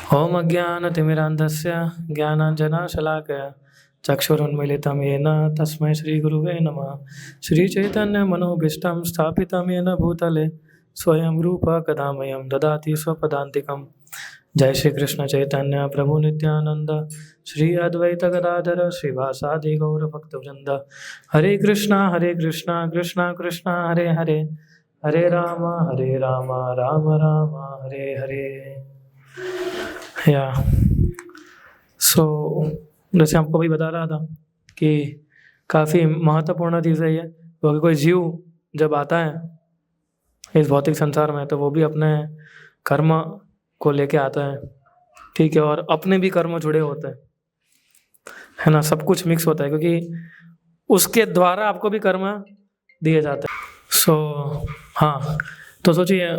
ॐ अज्ञानतिमिरान्धस्य ज्ञानाञ्जनशलाकया चक्षुरुन्मीलितं येन तस्मै श्रीगुरुवे नमः। श्रीचैतन्यमनोभीष्टं स्थापितं येन भूतले स्वयं रूप कदा मह्यं ददाति स्वपदान्तिकं। जय श्री कृष्ण चैतन्य प्रभु नित्यानंद श्री अद्वैत गदाधर श्रीवासादि गौरभक्तवृंद। हरे कृष्णा कृष्णा कृष्णा हरे हरे, हरे राम राम राम हरे हरे। या सो जैसे आपको भी बता रहा था कि काफ़ी महत्वपूर्ण चीज़ है ये, क्योंकि कोई जीव जब आता है इस भौतिक संसार में तो वो भी अपने कर्म को लेके आता है, ठीक है, और अपने भी कर्म जुड़े होते हैं, है ना, सब कुछ मिक्स होता है क्योंकि उसके द्वारा आपको भी कर्म दिए जाते हैं। सो हाँ, तो सोचिए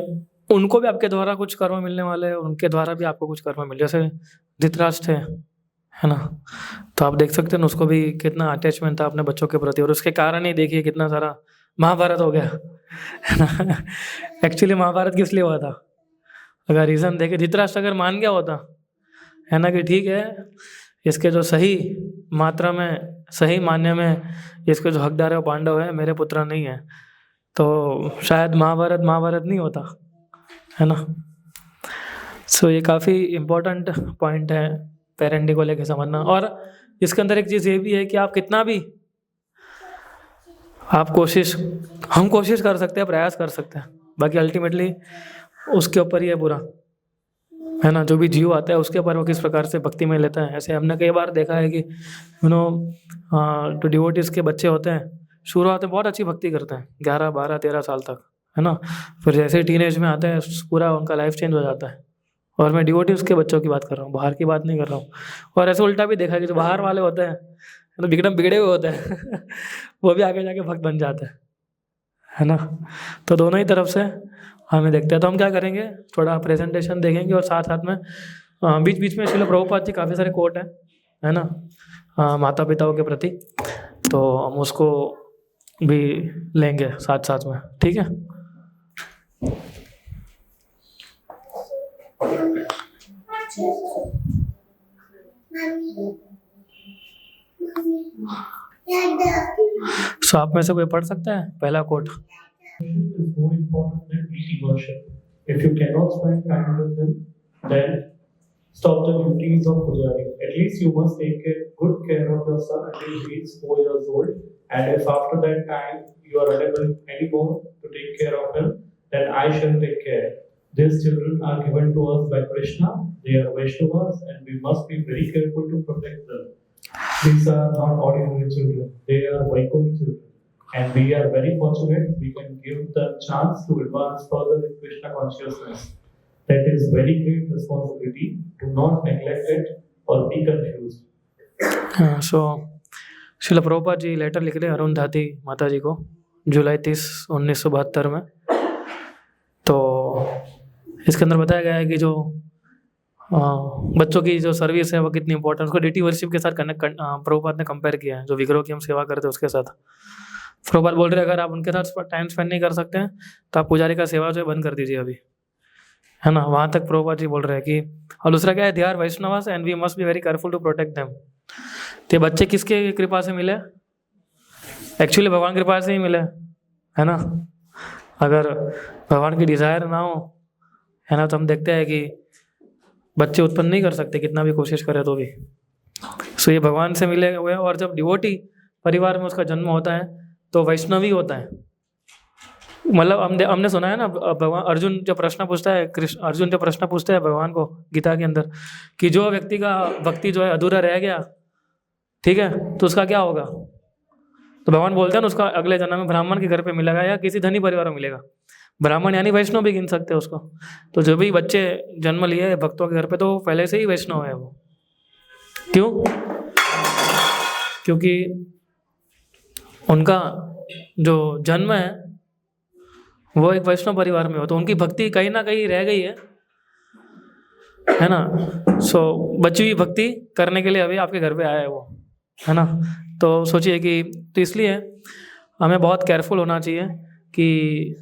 उनको भी आपके द्वारा कुछ कर्म मिलने वाले हैं, उनके द्वारा भी आपको कुछ कर्म मिल, जैसे धृतराष्ट्र है ना, तो आप देख सकते हैं उसको भी कितना अटैचमेंट था अपने बच्चों के प्रति, और उसके कारण ही देखिए कितना सारा महाभारत हो गया, है ना। एक्चुअली महाभारत किस लिए हुआ था? अगर रीज़न देखे, धृतराष्ट्र अगर मान गया होता, है ना, कि ठीक है इसके जो सही मात्रा में सही मान्य में इसके जो हकदार है वो पांडव है, मेरे पुत्र नहीं है, तो शायद महाभारत नहीं होता, है ना। सो ये काफ़ी इम्पोर्टेंट पॉइंट है पेरेंटिंग को लेके समझना। और इसके अंदर एक चीज़ ये भी है कि आप कितना भी हम कोशिश कर सकते हैं, प्रयास कर सकते हैं, बाकी अल्टीमेटली उसके ऊपर ही है पूरा, है ना। जो भी जीव आता है उसके ऊपर वो किस प्रकार से भक्ति में लेता है। ऐसे हमने कई बार देखा है कि जो डिवोटीज के बच्चे होते हैं शुरुआत में बहुत अच्छी भक्ति करते हैं 11, 12, 13 साल तक, है ना, फिर जैसे टीनेज में आते हैं पूरा उनका लाइफ चेंज हो जाता है। और मैं डिवोटीज के बच्चों की बात कर रहा हूँ, बाहर की बात नहीं कर रहा हूँ। और ऐसे उल्टा भी देखा है कि जो बाहर वाले होते हैं तो बिगड़े हुए होते हैं वो भी आगे जाके भक्त बन जाते हैं, है ना। तो दोनों ही तरफ से हमें देखते हैं। तो हम क्या करेंगे, थोड़ा प्रेजेंटेशन देखेंगे और साथ साथ में बीच बीच में श्रील प्रभुपाद जी काफ़ी सारे कोट है ना, माता पिताओं के प्रति, तो हम उसको भी लेंगे साथ साथ में, ठीक है। सो आप में से कोई पढ़ सकता है पहला coat? is more important than eating worship. If you cannot spend time with him, then stop the duties of pujari. At least you must take good care of your son until he is 4 years old. And if after that time you are unable anymore to take care of him, then I shall take care. These children are given to us by Krishna. They are Vaishnavas, and we must be very careful to protect them. These are not ordinary children; they are Vaikuntha children. And we are very fortunate we can give them chance to advance further in Krishna consciousness. That is very great responsibility. Do not neglect it or be confused. So Srila Prabhupada ji letter लिख रहे अरुंधति माता जी को जुलाई 30, 1972 में। तो इसके अंदर बताया गया है कि जो बच्चों की जो सर्विस है वो कितनी इंपॉर्टेंट, उसको डीटी वर्शिप के साथ कनेक्ट प्रभुपाद ने कंपेयर किया है, जो विग्रह की हम सेवा करते हैं उसके साथ। प्रभुपाद बोल रहे अगर आप उनके साथ टाइम स्पेंड नहीं कर सकते हैं तो आप पुजारी का सेवा जो है बंद कर दीजिए अभी, है ना। वहाँ तक प्रभुपाद जी बोल रहे हैं कि, और दूसरा क्या है, they are Vaishnavas and we must be very careful to protect them. तो बच्चे किसके कृपा से मिले? एक्चुअली भगवान की कृपा से ही मिले, है ना। अगर भगवान की डिज़ायर ना हो, है ना, तो हम देखते हैं कि बच्चे उत्पन्न नहीं कर सकते कितना भी कोशिश करें तो भी। सो ये भगवान से मिले हुए। और जब डिवोटी परिवार में उसका जन्म होता है तो वैष्णवी होता है। मतलब हमने सुना है ना, भगवान अर्जुन जो प्रश्न पूछता है भगवान को गीता के अंदर कि जो व्यक्ति का भक्ति जो है अधूरा रह गया, ठीक है, तो उसका क्या होगा? तो भगवान बोलते हैं ना, उसका अगले जन्म में ब्राह्मण के घर पे मिलेगा या किसी धनी परिवार में मिलेगा। ब्राह्मण यानी वैष्णव भी गिन सकते हैं उसको। तो जो भी बच्चे जन्म लिए भक्तों के घर पे तो पहले से ही वैष्णव है वो। क्यों? क्योंकि उनका जो जन्म है वो एक वैष्णव परिवार में हो, तो उनकी भक्ति कहीं ना कहीं रह गई है ना। सो बची हुई भक्ति करने के लिए अभी आपके घर पे आया है वो, है ना। तो सोचिए कि तो इसलिए हमें बहुत केयरफुल होना चाहिए कि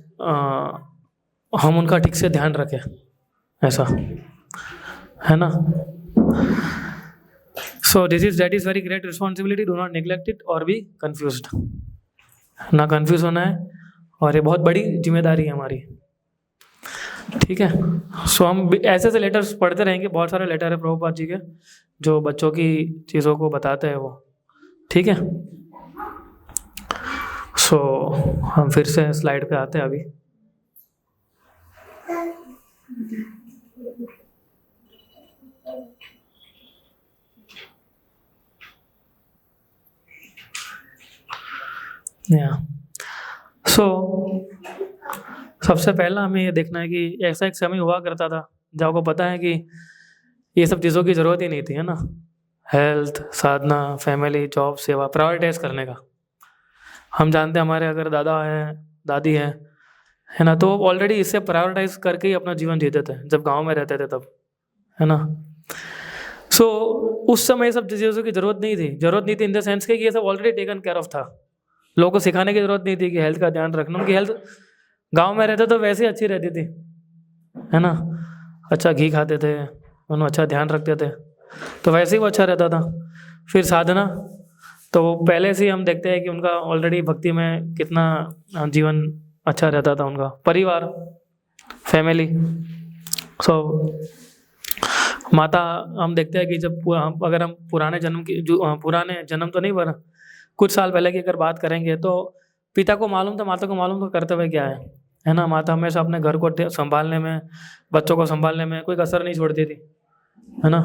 हम उनका ठीक से ध्यान रखें, ऐसा, है ना। So that is very great responsibility, do not neglect it और बी कन्फ्यूज्ड, ना कन्फ्यूज होना है, और ये बहुत बड़ी जिम्मेदारी है हमारी, ठीक है। सो हम ऐसे ऐसे लेटर्स पढ़ते रहेंगे, बहुत सारे लेटर है प्रभुपाद जी के जो बच्चों की चीज़ों को बताते हैं वो, ठीक है। सो हम फिर से स्लाइड पे आते हैं अभी। सो सबसे पहला हमें ये देखना है कि ऐसा एक समय हुआ करता था जब आपको पता है कि ये सब चीज़ों की ज़रूरत ही नहीं थी, है ना। हेल्थ, साधना, फैमिली, जॉब, सेवा, प्रायोरिटाइज करने का। हम जानते हैं हमारे अगर दादा हैं, दादी हैं, है ना, तो ऑलरेडी इससे प्रायोरिटाइज करके ही अपना जीवन जीते थे जब गांव में रहते थे तब, है ना। सो उस समय सब चीज़ों की ज़रूरत नहीं थी इन द सेंस कि ये सब ऑलरेडी टेकन केयर ऑफ था। लोगों को सिखाने की ज़रूरत नहीं थी कि हेल्थ का ध्यान रखना, उनकी हेल्थ गांव में रहते तो वैसे ही अच्छी रहती थी, है ना। अच्छा घी खाते थे, उन्हें अच्छा ध्यान रखते थे, तो वैसे ही वो अच्छा रहता था। फिर साधना, तो वो पहले से ही हम देखते हैं कि उनका ऑलरेडी भक्ति में कितना जीवन अच्छा रहता था उनका। परिवार, फैमिली, सो माता, हम देखते हैं कि जब अगर हम पुराने जन्म तो नहीं पर कुछ साल पहले की अगर बात करेंगे तो पिता को मालूम था, माता को मालूम था कर्तव्य क्या है ना। माता हमेशा अपने घर को संभालने में, बच्चों को संभालने में कोई कसर नहीं छोड़ती थी, है ना।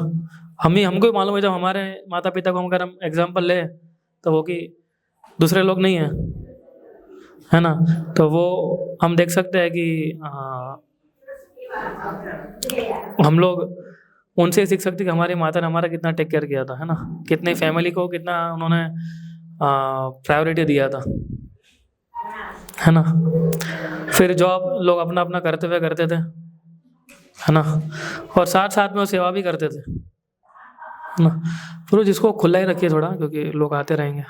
हमको ही मालूम है, जब हमारे माता पिता को अगर हम एग्जाम्पल ले तो वो कि दूसरे लोग नहीं है, है ना। तो वो हम देख सकते हैं कि हम लोग उनसे सीख सकते हैं कि हमारी माता ने हमारा कितना टेक केयर किया था, है ना। कितनी फैमिली को कितना उन्होंने प्रायोरिटी दिया था, है ना। फिर जॉब, लोग अपना अपना कर्तव्य करते थे, है ना, और साथ साथ में वो सेवा भी करते थे, है ना। फिर जिसको खुला ही रखिए थोड़ा, क्योंकि लोग आते रहेंगे,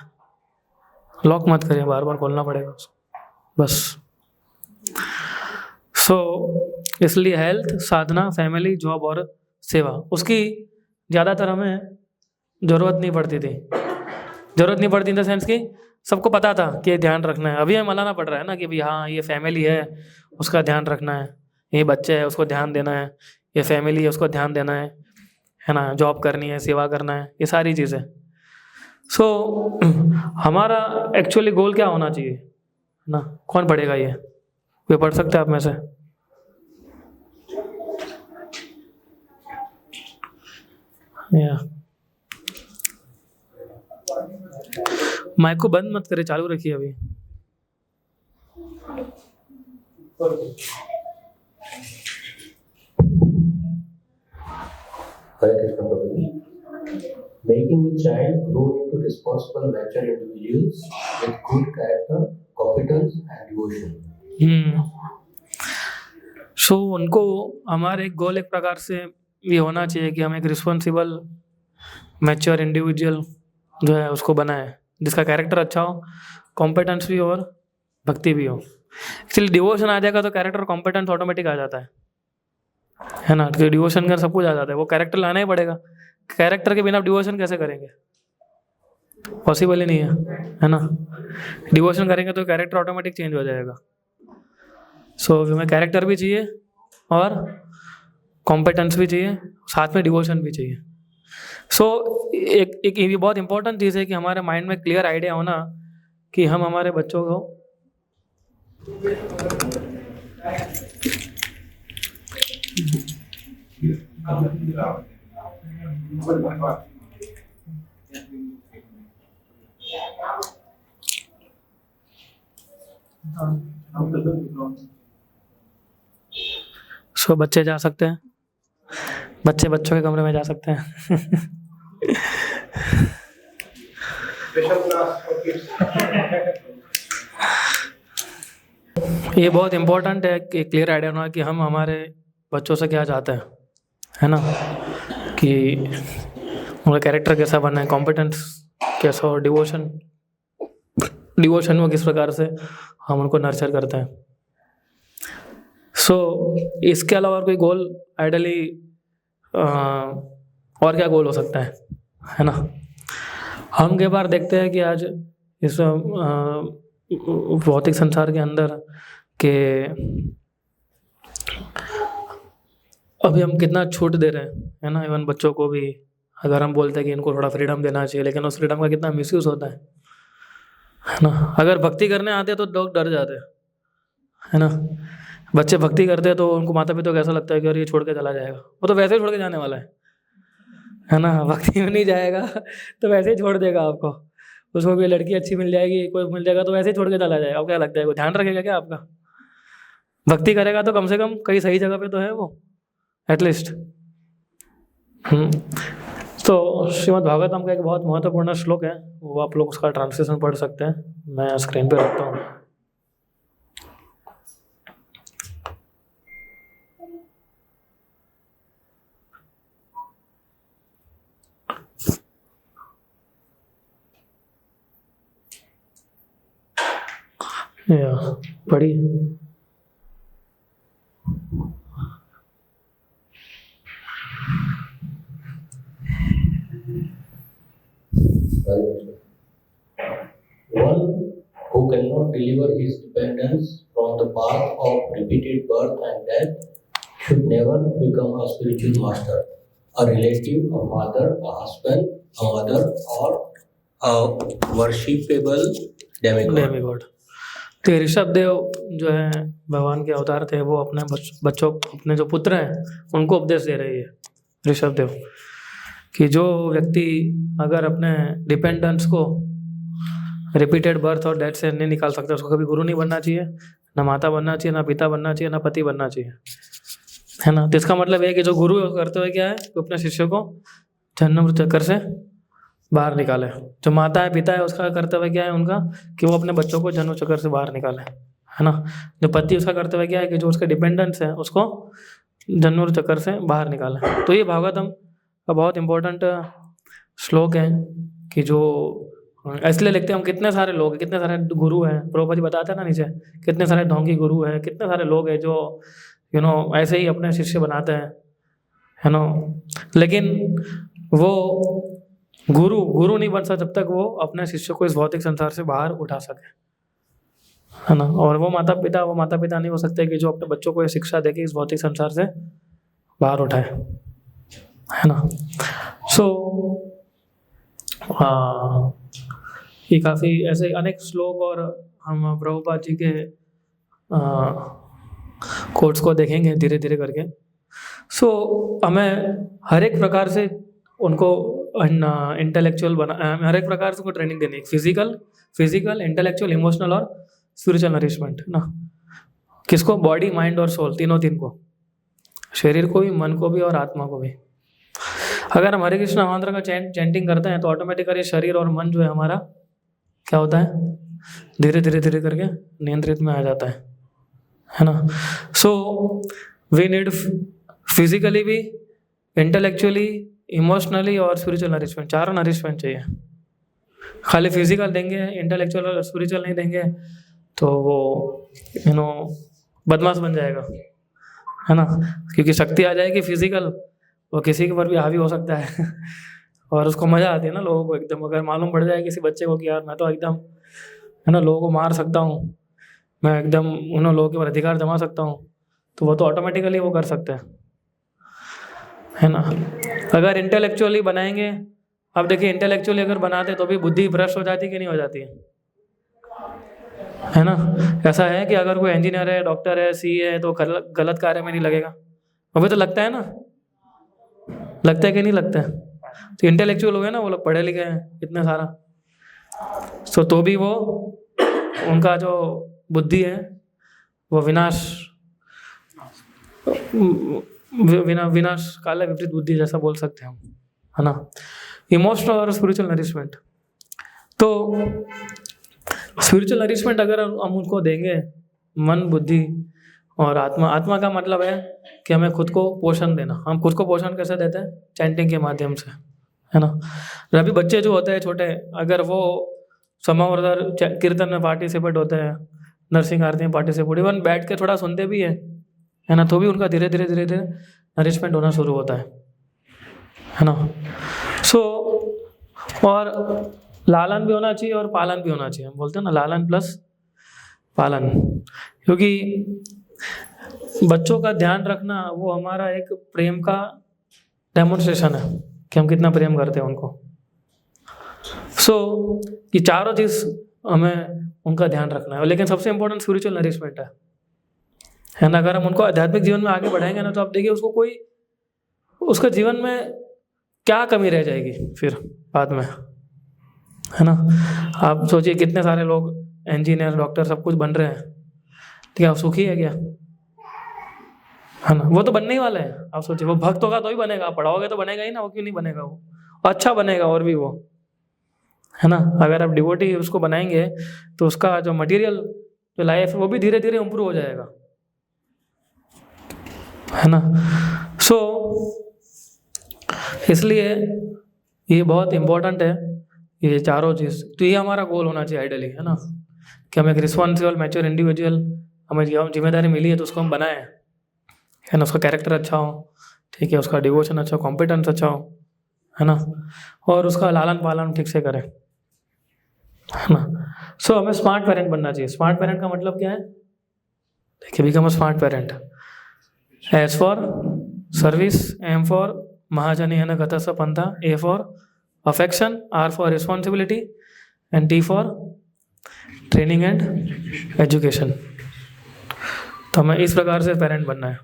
लॉक मत करिए, बार बार खोलना पड़ेगा उसको बस। सो इसलिए हेल्थ, साधना, फैमिली, जॉब और सेवा, उसकी ज़्यादातर हमें ज़रूरत नहीं पड़ती इन द सेंस कि सबको पता था कि ये ध्यान रखना है। अभी हमें मनाना पड़ रहा है ना कि भाई हाँ ये फैमिली है उसका ध्यान रखना है, ये बच्चे है उसको ध्यान देना है, ये फैमिली है उसको ध्यान देना है ना, जॉब करनी है, सेवा करना है, ये सारी चीज़ें। सो हमारा एक्चुअली गोल क्या होना चाहिए, है ना। कौन पढ़ेगा ये, कोई पढ़ सकते हैं आप में से? या माइक को बंद मत करे, चालू रखिए अभी। Making the child grow into responsible, mature individuals with good character, competence and devotion. सो उनको हमारे गोल एक प्रकार से ये होना चाहिए कि हम एक रिस्पॉन्सिबल मैच्योर इंडिविजुअल जो है उसको बनाए, जिसका कैरेक्टर अच्छा हो, कॉम्पिटेंस भी हो और भक्ति भी हो। एक्चुअली डिवोशन आ जाएगा तो कैरेक्टर कॉम्पिटेंस ऑटोमेटिक आ जाता है ना। तो डिवोशन का सब कुछ आ जाता है, वो कैरेक्टर लाना ही पड़ेगा। कैरेक्टर के बिना डिवोशन कैसे करेंगे, पॉसिबल ही नहीं है ना। डिवोशन करेंगे तो कैरेक्टर ऑटोमेटिक चेंज हो जाएगा। सो हमें कैरेक्टर भी चाहिए और कॉम्पिटेंस भी चाहिए, साथ में डिवोशन भी चाहिए। सो एक ये बहुत इंपॉर्टेंट चीज़ है कि हमारे माइंड में क्लियर आइडिया होना कि हम हमारे बच्चों को बच्चे जा सकते हैं, बच्चों के कमरे में जा सकते हैं। ये बहुत इम्पोर्टेंट है कि क्लियर आइडिया होना कि हम हमारे बच्चों से क्या चाहते हैं, है ना, कि उनका कैरेक्टर कैसा बना है, कॉम्पिटेंस कैसा हो, डिवोशन में किस प्रकार से हम उनको नर्चर करते हैं। सो इसके अलावा कोई गोल आइडली और क्या गोल हो सकता है ना। हम कई बार देखते हैं कि आज इस भौतिक संसार के अंदर के अभी हम कितना छूट दे रहे हैं, है ना। इवन बच्चों को भी अगर हम बोलते हैं कि इनको थोड़ा फ्रीडम देना चाहिए, लेकिन उस फ्रीडम का कितना मिसयूज़ होता है ना। अगर भक्ति करने आते तो लोग डर जाते है ना। बच्चे भक्ति करते हैं तो उनको माता पिता को ऐसा लगता है कि अरे ये छोड़ के चला जाएगा, वो तो वैसे ही छोड़ के जाने वाला है ना। भक्ति में नहीं जाएगा तो वैसे ही छोड़ देगा आपको। उसको कोई लड़की अच्छी मिल जाएगी, कोई मिल जाएगा तो वैसे ही छोड़ के चला जाएगा। आपको क्या लगता है वो ध्यान रखेगा क्या आपका? भक्ति करेगा तो कम से कम कहीं सही जगह पे तो है वो, एटलीस्ट। तो श्रीमद् भागवतम का एक बहुत महत्वपूर्ण श्लोक है, वो आप लोग उसका ट्रांसलेशन पढ़ सकते हैं। मैं स्क्रीन पे रखता हूँ। या पढ़ी One who cannot deliver his dependence from the path of repeated birth and death should never become a spiritual master, a relative, a father, a husband, a mother, or a worshipable demigod. तो ऋषभ देव जो है भगवान के अवतार थे, वो अपने बच्चों, अपने जो पुत्र हैं उनको उपदेश दे रही है ऋषभ देव कि जो व्यक्ति अगर अपने डिपेंडेंस को रिपीटेड बर्थ और डेथ से नहीं निकाल सकता, उसको कभी गुरु नहीं बनना चाहिए, ना माता बनना चाहिए, ना पिता बनना चाहिए, ना पति बनना चाहिए, है ना। तो इसका मतलब है कि जो गुरु करते हुए क्या है, तो अपने शिष्य को जन्म मृत्यु चक्कर से बाहर निकाले। जो माता है पिता है उसका कर्तव्य क्या है उनका, कि वो अपने बच्चों को जन्म चक्कर से बाहर निकाले, है ना। जो पति उसका कर्तव्य क्या है कि जो उसके डिपेंडेंस है उसको जन्म चक्कर से बाहर निकाले। तो ये भागवतम का बहुत इम्पोर्टेंट श्लोक है कि जो इसलिए लिखते हैं हम, कितने सारे लोग हैं, कितने सारे गुरु हैं। प्रभुपाद जी बताते हैं ना नीचे, कितने सारे ढोंगी गुरु हैं, कितने सारे लोग हैं जो ऐसे ही अपने शिष्य बनाते हैं, है ना। लेकिन वो गुरु नहीं बन सकता जब तक वो अपने शिष्य को इस भौतिक संसार से बाहर उठा सके, है ना। और वो माता पिता नहीं हो सकते कि जो अपने बच्चों को ये शिक्षा दे के इस भौतिक संसार से बाहर उठाए, है ना। ये काफ़ी ऐसे अनेक श्लोक और हम प्रभुपाद जी के कोट्स को देखेंगे धीरे धीरे करके। हमें हर एक प्रकार से उनको इंटेलेक्चुअल हर एक प्रकार से उनको ट्रेनिंग देनी है, फिजिकल, इंटेलेक्चुअल, इमोशनल और स्पिरिचुअल नरिशमेंट, है ना। किसको? बॉडी, माइंड और सोल, तीन को, शरीर को भी, मन को भी और आत्मा को भी। अगर हम हरे कृष्ण मंत्र का चैंटिंग करते हैं तो ऑटोमेटिकली शरीर और मन जो है हमारा क्या होता है, धीरे धीरे करके नियंत्रित में आ जाता है ना। वी नीड फिजिकली भी, इंटेलेक्चुअली, इमोशनली और स्पिरिचुअल नरिशमेंट, चारों नरिशमेंट चाहिए। खाली फिजिकल देंगे, इंटेलेक्चुअल और स्पिरिचुअल नहीं देंगे तो वो बदमाश बन जाएगा, है ना। क्योंकि शक्ति आ जाएगी फिजिकल, वो किसी के ऊपर भी हावी हो सकता है और उसको मज़ा आती है ना लोगों को एकदम। अगर मालूम पड़ जाए किसी बच्चे को कि यार मैं तो एकदम, है ना, लोगों को मार सकता हूँ, मैं एकदम लोगों के ऊपर अधिकार जमा सकता हूँ, तो वो तो ऑटोमेटिकली वो कर सकते हैं, है ना। अगर इंटेलेक्चुअली बनाएंगे, अब देखिए इंटेलेक्चुअली अगर बनाते तो भी बुद्धि भ्रष्ट हो जाती कि नहीं हो जाती है ना। ऐसा है कि अगर कोई इंजीनियर है, डॉक्टर है, सीए है तो गलत कार्य में नहीं लगेगा, अभी तो लगता है ना, लगता है कि नहीं लगता है। तो इंटेलेक्चुअल हो गए ना, वो लोग पढ़े लिखे हैं इतने सारा, तो भी वो उनका जो बुद्धि है वो विनाश काल विपरीत बुद्धि जैसा बोल सकते हैं हम, है ना। इमोशनल और स्पिरिचुअल नरिशमेंट, तो स्पिरिचुअल नरिशमेंट अगर हम उनको देंगे, मन, बुद्धि और आत्मा का मतलब है कि हमें खुद को पोषण देना। हम खुद को पोषण कैसे देते हैं? चैंटिंग के माध्यम से, है ना। अभी बच्चे जो होते हैं छोटे, अगर वो समावर्धन कीर्तन में पार्टिसिपेट होते हैं, नरसिंह आरती में पार्टिसिपेट, इवन बैठ के थोड़ा सुनते भी है ना, तो भी उनका धीरे धीरे नरिशमेंट होना शुरू होता है। है ना। सो और लालन भी होना चाहिए और पालन भी होना चाहिए। हम बोलते हैं ना लालन प्लस पालन, क्योंकि बच्चों का ध्यान रखना वो हमारा एक प्रेम का डेमोन्स्ट्रेशन है कि हम कितना प्रेम करते हैं उनको। सो ये चारों चीज़ हमें उनका ध्यान रखना है, लेकिन सबसे इम्पोर्टेंट स्पिरिचुअल नरिशमेंट है ना। अगर हम उनको आध्यात्मिक जीवन में आगे बढ़ाएंगे ना, तो आप देखिए उसको कोई उसका जीवन में क्या कमी रह जाएगी फिर बाद में, है ना। आप सोचिए कितने सारे लोग इंजीनियर डॉक्टर सब कुछ बन रहे हैं, तो क्या सुखी है क्या, है ना। वो तो बनने ही वाले हैं। आप सोचिए वो भक्त होगा तो ही बनेगा, आप पढ़ाओगे तो बनेगा ही ना, वो क्यों नहीं बनेगा, वो अच्छा बनेगा और भी वो, है ना। अगर आप डिवोटी उसको बनाएंगे तो उसका जो मटेरियल जो लाइफ है वो भी धीरे धीरे इम्प्रूव हो जाएगा, है ना। सो इसलिए ये बहुत इम्पोर्टेंट है ये चारों चीज़। तो ये हमारा गोल होना चाहिए आइडियली, है ना, कि हम एक रिस्पॉन्सिबल मैच्योर इंडिविजुअल, हमें जिम्मेदारी मिली है तो उसको हम बनाएं, है ना। उसका कैरेक्टर अच्छा हो, ठीक है, उसका डिवोशन अच्छा हो, कॉम्पिटेंस अच्छा हो, है ना, और उसका लालन पालन ठीक से करें, है ना। सो हमें स्मार्ट पेरेंट बनना चाहिए। स्मार्ट पेरेंट का मतलब क्या है, देखिए, become a smart parent. S for service, M for महाजनी है ना गतस पंथा, A for affection, R for responsibility and T for training and education. तो हमें इस प्रकार से पेरेंट बनना है।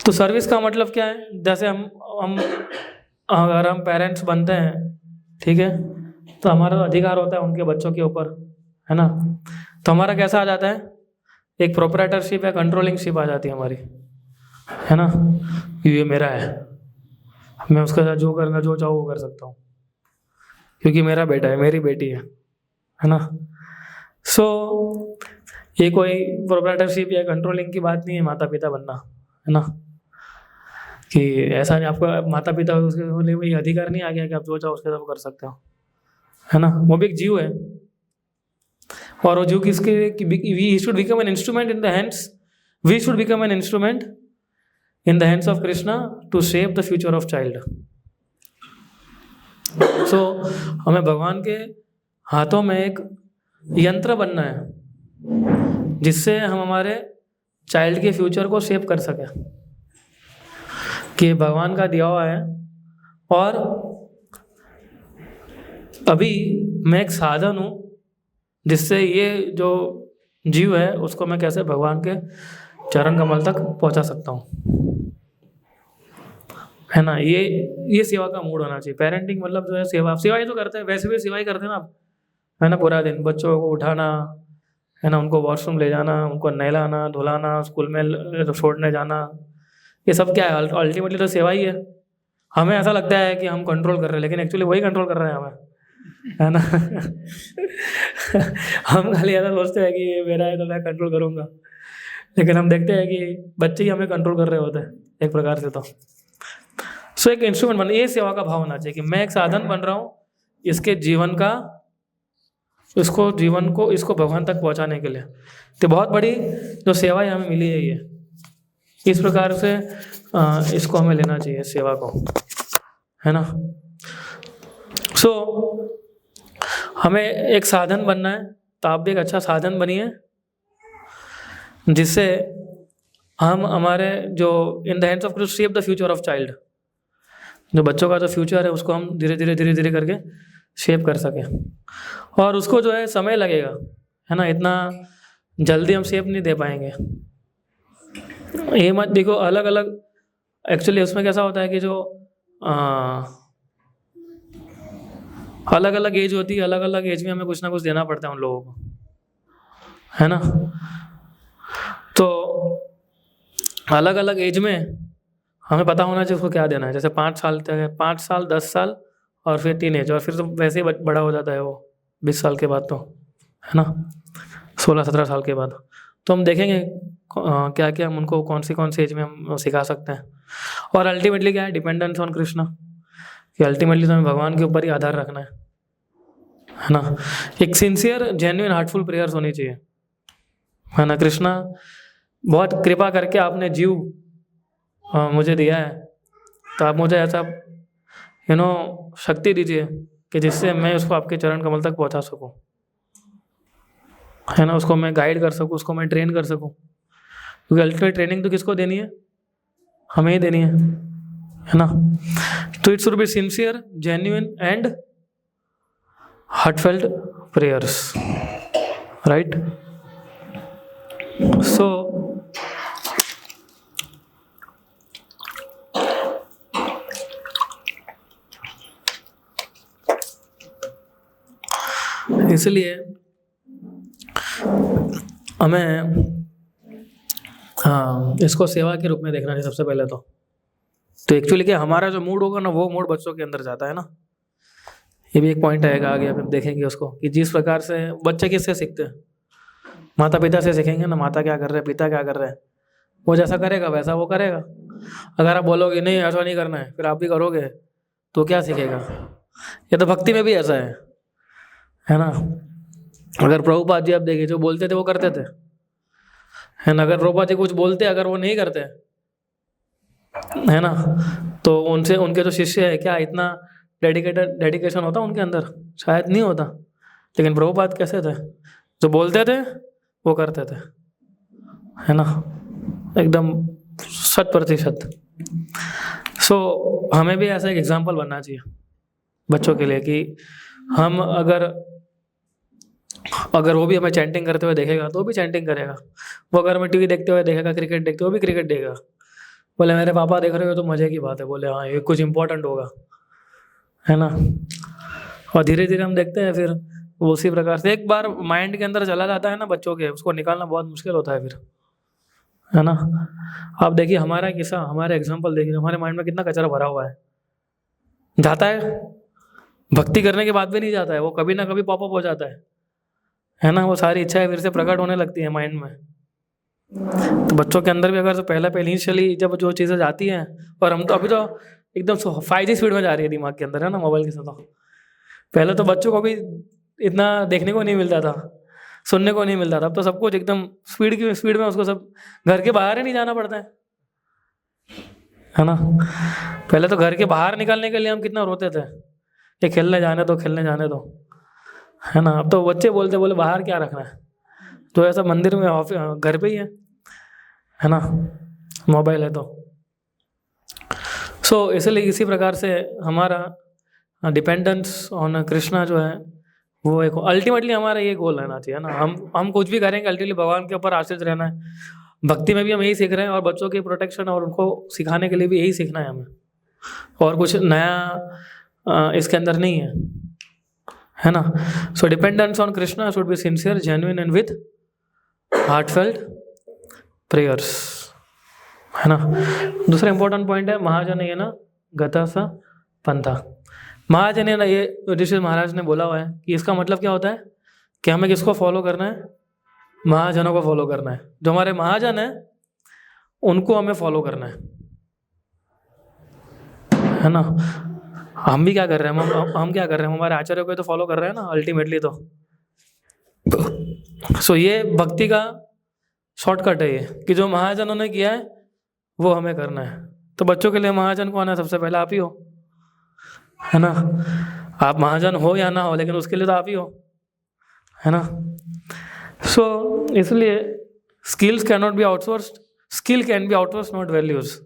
तो सर्विस का मतलब क्या है, जैसे हम अगर हम पेरेंट्स बनते हैं, ठीक है, तो हमारा तो अधिकार होता है उनके बच्चों के ऊपर, है ना। तो हमारा कैसा आ जाता है, एक प्रोपराइटरशिप या कंट्रोलिंगशिप आ जाती है हमारी, है ना। ये मेरा है, मैं उसके साथ जो करना जो चाहूँ वो कर सकता हूँ, क्योंकि मेरा बेटा है, मेरी बेटी है ना। सो ये कोई प्रोपराइटरशिप या कंट्रोलिंग की बात नहीं है माता पिता बनना, है ना, कि ऐसा नहीं आपको माता पिता उसके लिए कोई अधिकार नहीं आ गया कि आप जो चाहो उसके साथ कर सकते हो, है ना। वो भी एक जीव है, और वो जीव किसके, we should become an instrument in the hands, we should become an instrument in the hands of Krishna to shape the future of child. So हमें भगवान के हाथों में एक यंत्र बनना है जिससे हम हमारे चाइल्ड के फ्यूचर को शेप कर सकें, कि भगवान का दिया हुआ है, और अभी मैं एक साधन हूँ जिससे ये जो जीव है उसको मैं कैसे भगवान के चरण कमल तक पहुंचा सकता हूँ, है ना। ये सेवा का मूड होना चाहिए। पेरेंटिंग मतलब जो है सेवा, सेवा ही तो करते हैं, वैसे भी सेवा ही करते हैं ना आप, है ना। पूरा दिन बच्चों को उठाना, है ना, उनको वॉशरूम ले जाना, उनको नहलाना धुलाना, स्कूल में छोड़ने जाना, ये सब क्या है, अल्टीमेटली तो सेवा ही है। हमें ऐसा लगता है कि हम कंट्रोल कर रहे हैं, लेकिन एक्चुअली वही कंट्रोल कर रहे हैं हमें, है ना। हम खाली ऐसा सोचते हैं कि ये मेरा है तो मैं कंट्रोल करूँगा, लेकिन हम देखते हैं कि बच्चे ही हमें कंट्रोल कर रहे होते हैं एक प्रकार से। तो सो एक इंस्ट्रूमेंट बन, ये सेवा का भाव होना चाहिए कि मैं एक साधन बन रहा हूँ इसके जीवन का, इसको जीवन को इसको भगवान तक पहुँचाने के लिए। तो बहुत बड़ी जो सेवा हमें मिली है ये, इस प्रकार से इसको हमें लेना चाहिए सेवा को, है ना। सो हमें एक साधन बनना है, तो आप भी एक अच्छा साधन बनिए जिससे हम हमारे जो इन the hands of Krishna shape the future of child, जो बच्चों का जो फ्यूचर है उसको हम धीरे धीरे करके शेप कर सकें। और उसको जो है समय लगेगा, है ना, इतना जल्दी हम शेप नहीं दे पाएंगे। ये मत देखो अलग अलग, एक्चुअली उसमें कैसा होता है कि जो अलग अलग एज होती है, अलग अलग एज में हमें कुछ ना कुछ देना पड़ता है उन लोगों को, है ना। तो अलग अलग एज में हमें पता होना चाहिए उसको क्या देना है। जैसे 5 साल तक है, 5 साल 10 साल और फिर टीनेज, और फिर तो वैसे ही बड़ा हो जाता है वो 20 साल के बाद, तो है ना 16-17 साल के बाद। तो हम देखेंगे क्या क्या हम उनको कौन सी एज में हम सिखा सकते हैं। और अल्टीमेटली क्या है, डिपेंडेंस ऑन कृष्णा, कि अल्टीमेटली तो हमें भगवान के ऊपर ही आधार रखना है ना। एक सिंसियर जेन्युइन हार्टफुल प्रेयर्स होनी चाहिए, है ना। कृष्णा बहुत कृपा करके आपने जीव मुझे दिया है, तो आप मुझे ऐसा शक्ति दीजिए कि जिससे मैं उसको आपके चरण कमल तक पहुंचा सकूं, है ना, उसको मैं गाइड कर सकूं, उसको मैं ट्रेन कर सकूं, क्योंकि अल्टीमेट ट्रेनिंग तो किसको देनी है? हमें ही देनी है ना। तो it should be sincere, genuine and heartfelt prayers, right. So इसलिए हमें इसको सेवा के रूप में देखना चाहिए सबसे पहले तो एक्चुअली क्या हमारा जो मूड होगा ना, वो मूड बच्चों के अंदर जाता है ना। ये भी एक पॉइंट आएगा आगे, आप देखेंगे उसको कि जिस प्रकार से बच्चे किससे सीखते हैं, माता पिता से सीखेंगे ना। माता क्या कर रहे हैं, पिता क्या कर रहे हैं, वो जैसा करेगा वैसा वो करेगा। अगर आप बोलोगे नहीं ऐसा नहीं करना है, फिर आप भी करोगे, तो क्या सीखेगा? ये तो भक्ति में भी ऐसा है ना। अगर प्रभुपाद जी आप देखिए, जो बोलते थे वो करते थे, है ना। अगर प्रभुपाद जी कुछ बोलते अगर वो नहीं करते, है ना, तो उनसे उनके जो शिष्य है क्या इतना डेडिकेशन होता उनके अंदर? शायद नहीं होता। लेकिन प्रभुपाद कैसे थे? जो बोलते थे वो करते थे, है ना, एकदम 100%। सो हमें भी ऐसा एक एग्जाम्पल बनना चाहिए बच्चों के लिए कि हम अगर वो भी हमें चैंटिंग करते हुए देखेगा तो वो भी चैंटिंग करेगा। वो अगर हमें टीवी देखते हुए देखेगा, क्रिकेट देखते हुए भी क्रिकेट देखेगा। बोले मेरे पापा देख रहे हो तो मजे की बात है। बोले हाँ ये कुछ इंपॉर्टेंट होगा, है ना। और धीरे धीरे हम देखते हैं फिर वो उसी प्रकार से एक बार माइंड के अंदर चला जाता है ना बच्चों के, उसको निकालना बहुत मुश्किल होता है फिर, है ना। आप देखिए हमारा किस्सा, हमारे एग्जाम्पल देखिए, हमारे माइंड में कितना कचरा भरा हुआ है। जाता है, भक्ति करने के बाद भी नहीं जाता है, वो कभी ना कभी पॉपअप हो जाता है ना। वो सारी इच्छाएं फिर से प्रकट होने लगती है माइंड में। तो बच्चों के अंदर भी अगर पहले इनिशियली जब जो चीज़ें जाती हैं, और हम तो अभी तो एकदम 5G स्पीड में जा रही है दिमाग के अंदर, है ना, मोबाइल के साथ। तो पहले तो बच्चों को भी इतना देखने को नहीं मिलता था, सुनने को नहीं मिलता था। अब तो सब कुछ एकदम स्पीड में उसको सब घर के बाहर ही नहीं जाना पड़ता है ना। पहले तो घर के बाहर निकलने के लिए हम कितना रोते थे कि खेलने जाने दो, है ना। अब तो बच्चे बोले बाहर क्या रखना है, तो ऐसा मंदिर में घर पे ही है ना, मोबाइल है तो। सो इसलिए इसी प्रकार से हमारा डिपेंडेंस ऑन कृष्णा जो है वो एक अल्टीमेटली हमारा ये गोल रहना चाहिए ना। हम कुछ भी करेंगे अल्टीमेटली भगवान के ऊपर आश्रित रहना है। भक्ति में भी हम यही सीख रहे हैं, और बच्चों की प्रोटेक्शन और उनको सिखाने के लिए भी यही सीखना है हमें, और कुछ नया इसके अंदर नहीं है ना। So dependence on Krishna should be sincere, genuine and with heartfelt prayers, है ना। दूसरा इंपॉर्टेंट पॉइंट है महाजनेन गतः पंथा। महाजनेन, ये युधिष्ठिर महाराज ने बोला हुआ है कि इसका मतलब क्या होता है कि हमें किसको फॉलो करना है? महाजनों को फॉलो करना है। जो हमारे महाजन है उनको हमें फॉलो करना है ना। हम भी क्या कर रहे हैं, हम क्या कर रहे हैं, हमारे आचार्यों को तो फॉलो कर रहे हैं ना अल्टीमेटली तो। सो ये भक्ति का शॉर्टकट है ये, कि जो महाजनों ने किया है वो हमें करना है। तो बच्चों के लिए महाजन कौन है? सबसे पहले आप ही हो, है ना। आप महाजन हो या ना हो, लेकिन उसके लिए तो आप ही हो, है ना। सो इसलिए skills can not be outsourced, skill can be outsource, not values,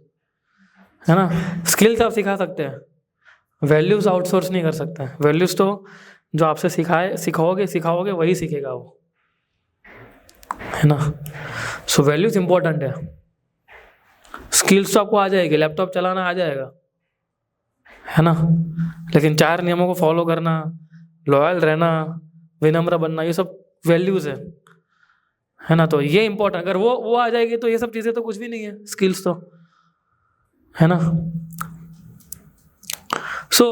है ना। स्किल्स आप सिखा सकते हैं, वैल्यूज आउटसोर्स नहीं कर सकते हैं। वैल्यूज तो जो आपसे सिखाओगे वही सीखेगा वो, है ना। सो वैल्यूज इंपॉर्टेंट है। स्किल्स तो आपको आ जाएगी, लैपटॉप चलाना आ जाएगा, है ना, लेकिन 4 नियमों को फॉलो करना, लॉयल रहना, विनम्र बनना, ये सब वैल्यूज है ना। तो ये इंपॉर्टेंट, अगर वो आ जाएगी तो ये सब चीजें तो कुछ भी नहीं है, स्किल्स तो, है ना। सो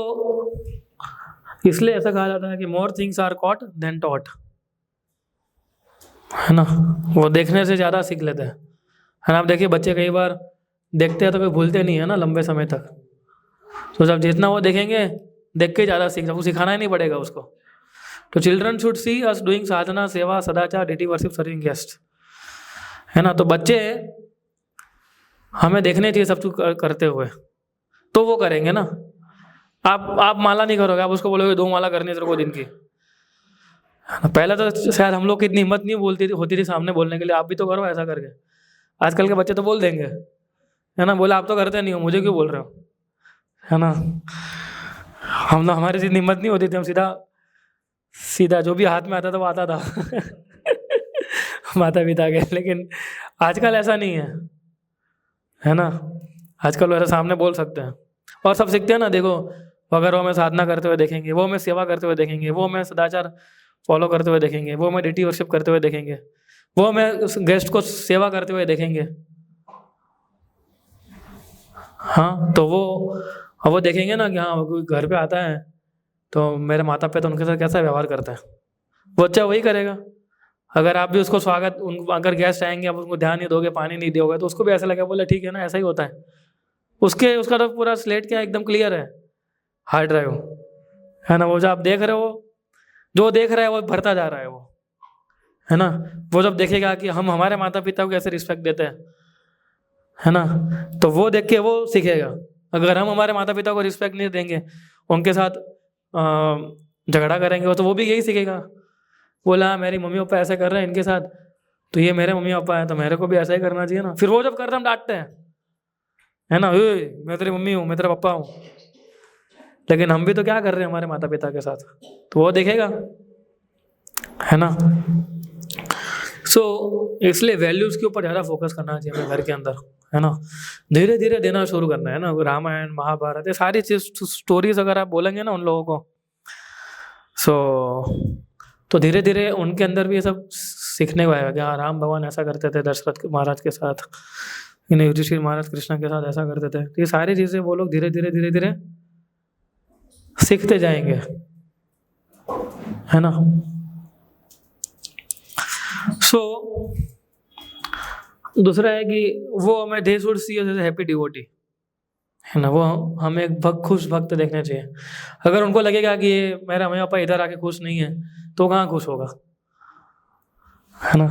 इसलिए ऐसा कहा जाता है कि more things are caught then taught, है ना। वो देखने से ज्यादा सीख लेते हैं, है ना। आप देखिए बच्चे कई बार देखते हैं तो कोई भूलते नहीं है ना लंबे समय तक। तो जब जितना वो देखेंगे, देख के ज़्यादा सीख, वो सिखाना ही नहीं पड़ेगा उसको। तो children should see us doing sadhana, seva, sadachar, dt worship, serving guest, है ना। तो बच्चे हमें देखने चाहिए सब कुछ करते हुए, तो वो करेंगे ना। आप माला नहीं करोगे, आप उसको बोलोगे 2 माला करनी है तेरे को दिन की। पहले तो शायद हम लोग की इतनी हिम्मत नहीं होती थी सामने बोलने के लिए, आप भी तो करो ऐसा करके। आजकल के बच्चे तो बोल देंगे, है ना, बोला आप तो करते नहीं हो, मुझे क्यों बोल रहे हो, है ना। हम लोग, हमारी इतनी हिम्मत नहीं होती थी, हम सीधा जो भी हाथ में आता था वो आता था माता पिता के। लेकिन आजकल ऐसा नहीं है ना। आजकल वो ऐसा सामने बोल सकते हैं और सब सीखते हैं ना। देखो, अगर वो हमें साधना करते हुए देखेंगे, वो हमें सेवा करते हुए देखेंगे, वो हमें सदाचार फॉलो करते हुए देखेंगे, वो हमें डिटी वर्शिप करते हुए देखेंगे, वो हमें गेस्ट को सेवा करते हुए देखेंगे, हाँ, तो वो देखेंगे ना कि हाँ कोई घर पे आता है तो मेरे माता पिता उनके साथ कैसा व्यवहार करता है, वो अच्छा वही करेगा। अगर आप भी उसको स्वागत, अगर गेस्ट आएंगे आप उनको ध्यान नहीं दोगे, पानी नहीं दोगे, तो उसको भी ऐसा लगेगा, बोले ठीक है ना, ऐसा ही होता है। उसका तो पूरा स्लेट क्या एकदम क्लियर है, हार्ड ड्राइव, है ना। वो जो आप देख रहे हो, जो देख रहा है वो भरता जा रहा है, वो, है ना। वो जब देखेगा कि हम हमारे माता पिता को कैसे रिस्पेक्ट देते हैं, है ना, तो वो देख के वो सीखेगा। अगर हम हमारे माता पिता को रिस्पेक्ट नहीं देंगे, उनके साथ झगड़ा करेंगे, तो वो भी यही सीखेगा। बोला मेरी मम्मी पापा ऐसे कर रहे हैं इनके साथ, तो ये मेरे मम्मी पापा हैं तो मेरे को भी ऐसा ही करना चाहिए ना। फिर वो जब करते हम डांटते हैं, है ना, मैं तेरी मम्मी हूँ, मैं तेरा पापा हूँ, लेकिन हम भी तो क्या कर रहे हैं हमारे माता पिता के साथ, तो वो देखेगा, है ना। इसलिए वैल्यूज के ऊपर ज़्यादा फोकस करना चाहिए हमें घर के अंदर, है ना। धीरे धीरे देना शुरू करना है ना। रामायण महाभारत ये सारी चीज स्टोरीज अगर आप बोलेंगे ना उन लोगों को, तो धीरे धीरे उनके अंदर भी ये सब सीखने को आएगा कि हाँ राम भगवान ऐसा करते थे दशरथ महाराज के साथ, युधिष्ठिर महाराज कृष्ण के साथ ऐसा करते थे। तो ये सारी चीजें वो लोग धीरे धीरे सीखते जाएंगे, है ना। दूसरा है कि वो हमें they should see us as happy devotee, है ना। वो हमें एक खुश भक्त देखने चाहिए। अगर उनको लगेगा कि ये मेरा मम्मी पापा इधर आके खुश नहीं है, तो कहाँ खुश होगा, है ना।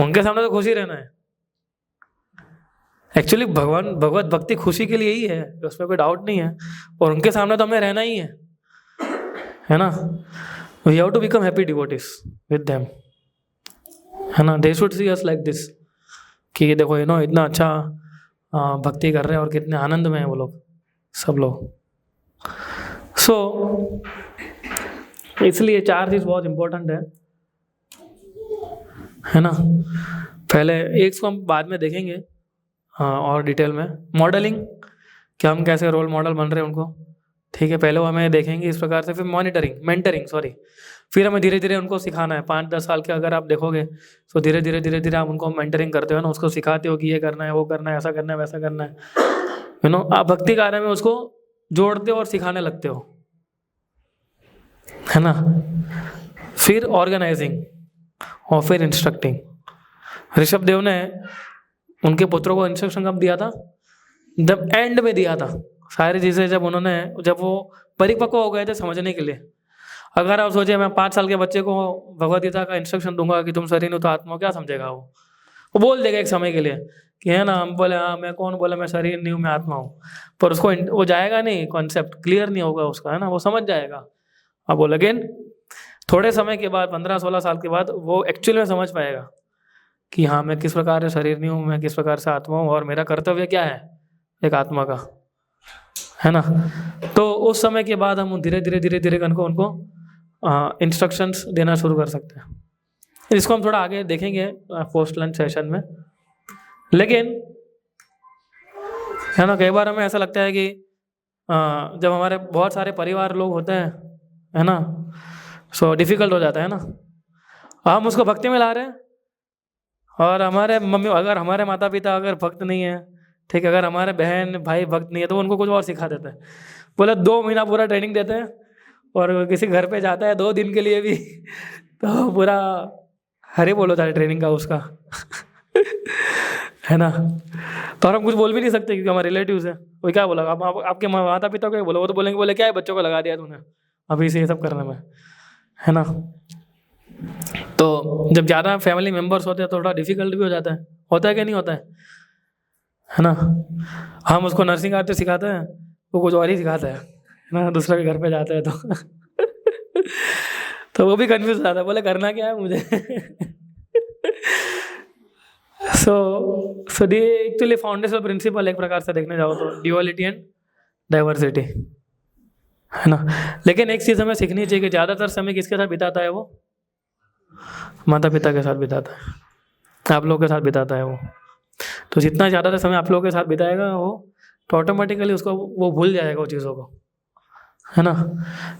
उनके सामने तो खुश ही रहना है। एक्चुअली भगवत भक्ति खुशी के लिए ही है, उसमें कोई डाउट नहीं है, और उनके सामने तो हमें रहना ही है ना। We have to become happy devotees with them, है ना। They should see us like this, कि देखो इतना अच्छा भक्ति कर रहे हैं और कितने आनंद में है वो लोग, सब लोग। इसलिए 4 चीज बहुत इंपॉर्टेंट है ना। पहले एक को हम बाद में देखेंगे और डिटेल में। मॉडलिंग, कि हम कैसे रोल मॉडल बन रहे हैं उनको, ठीक है, पहले वो हमें देखेंगे इस प्रकार से। फिर मेंटरिंग फिर हमें धीरे धीरे उनको सिखाना है। 5-10 साल के अगर आप देखोगे तो धीरे धीरे आप उनको मेंटरिंग करते हो ना, उसको सिखाते हो कि ये करना है, वो करना है, ऐसा करना है, वैसा करना है, आप भक्ति कार्य में उसको जोड़ते हो और सिखाने लगते हो, है ना। फिर ऑर्गेनाइजिंग और फिर इंस्ट्रक्टिंग। ऋषभ देव ने उनके पुत्रों को इंस्ट्रक्शन कब दिया था? जब एंड में दिया था। सारी चीज़ें जब वो परिपक्व हो गए थे समझने के लिए। अगर आप सोचे मैं 5 साल के बच्चे को भगवद गीता का इंस्ट्रक्शन दूंगा कि तुम शरीर हो तो आत्मा, क्या समझेगा वो बोल देगा एक समय के लिए कि है ना, हम बोले हाँ मैं कौन बोला मैं शरीर नहीं हूँ मैं आत्मा हूँ, पर उसको वो जाएगा नहीं, कॉन्सेप्ट क्लियर नहीं होगा उसका, है ना। वो समझ जाएगा। अब वो अगेन थोड़े समय के बाद 15-16 साल के बाद वो एक्चुअली में समझ पाएगा कि हाँ मैं किस प्रकार से शरीर नहीं हूँ, मैं किस प्रकार से आत्मा हूँ, और मेरा कर्तव्य क्या है एक आत्मा का, है ना। तो उस समय के बाद हम धीरे धीरे उनको इंस्ट्रक्शंस देना शुरू कर सकते हैं। इसको हम थोड़ा आगे देखेंगे पोस्ट लंच सेशन में। लेकिन है ना, कई बार हमें ऐसा लगता है कि जब हमारे बहुत सारे परिवार लोग होते हैं, है ना, डिफिकल्ट हो जाता है ना। हम उसको भक्ति में ला रहे हैं और अगर हमारे माता पिता अगर भक्त नहीं है, ठीक है, अगर हमारे बहन भाई भक्त नहीं है, तो उनको कुछ और सिखा देते हैं। बोले 2 महीना पूरा ट्रेनिंग देते हैं, और किसी घर पे जाता है 2 दिन के लिए भी तो पूरा हरे बोलो था ट्रेनिंग का उसका है ना। तो हम कुछ बोल भी नहीं सकते क्योंकि हमारे रिलेटिव्स है। कोई क्या बोला, आपके माता पिता को बोला, वो तो बोलेंगे बोले क्या है बच्चों को लगा दिया तूने अभी से ये सब करने में, है ना। तो जब ज़्यादा फैमिली मेम्बर्स होते हैं तो थोड़ा डिफिकल्ट भी हो जाता है कि नहीं होता है ना। हम उसको नर्सिंग आर्ट सिखाते हैं, वो कुछ और ही सिखाता है ना, दूसरे के घर पे जाता है तो तो वो भी कंफ्यूज हो जाता है, बोले करना क्या है मुझे। सो ये एक्चुअली फाउंडेशनल प्रिंसिपल एक प्रकार से देखने जाओ तो ड्यूअलिटी एंड डाइवर्सिटी, है ना। लेकिन एक चीज़ हमें सीखनी चाहिए कि ज़्यादातर समय किसके साथ बिताता है वो, माता पिता के साथ बिताता है, आप लोगों के साथ बिताता है वो। तो जितना ज़्यादातर समय आप लोगों के साथ बिताएगा वो, तो ऑटोमेटिकली उसको वो भूल जाएगा वो चीज़ों को, है ना।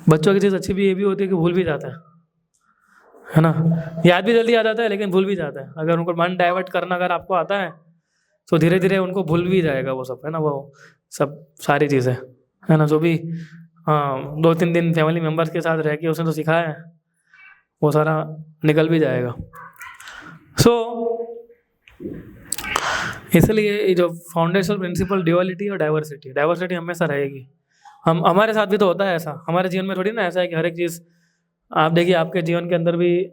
बच्चों की चीज़ अच्छी भी ये भी होती है कि भूल भी जाता है ना। याद भी जल्दी आ जाता है लेकिन भूल भी जाता है। अगर उनको मन डाइवर्ट करना अगर आपको आता है तो धीरे धीरे उनको भूल भी जाएगा वो सब, है ना, वो सब सारी चीज़ें, है ना। जो भी 2-3 दिन फैमिली मेम्बर्स के साथ रह के उसने तो सिखाया है वो सारा निकल भी जाएगा। सो इसलिए ये जो फाउंडेशनल प्रिंसिपल ड्यूअलिटी और डाइवर्सिटी, डाइवर्सिटी हमेशा रहेगी। हम हमारे साथ भी तो होता है ऐसा, हमारे जीवन में थोड़ी ना ऐसा है कि हर एक चीज़, आप देखिए आपके जीवन के अंदर भी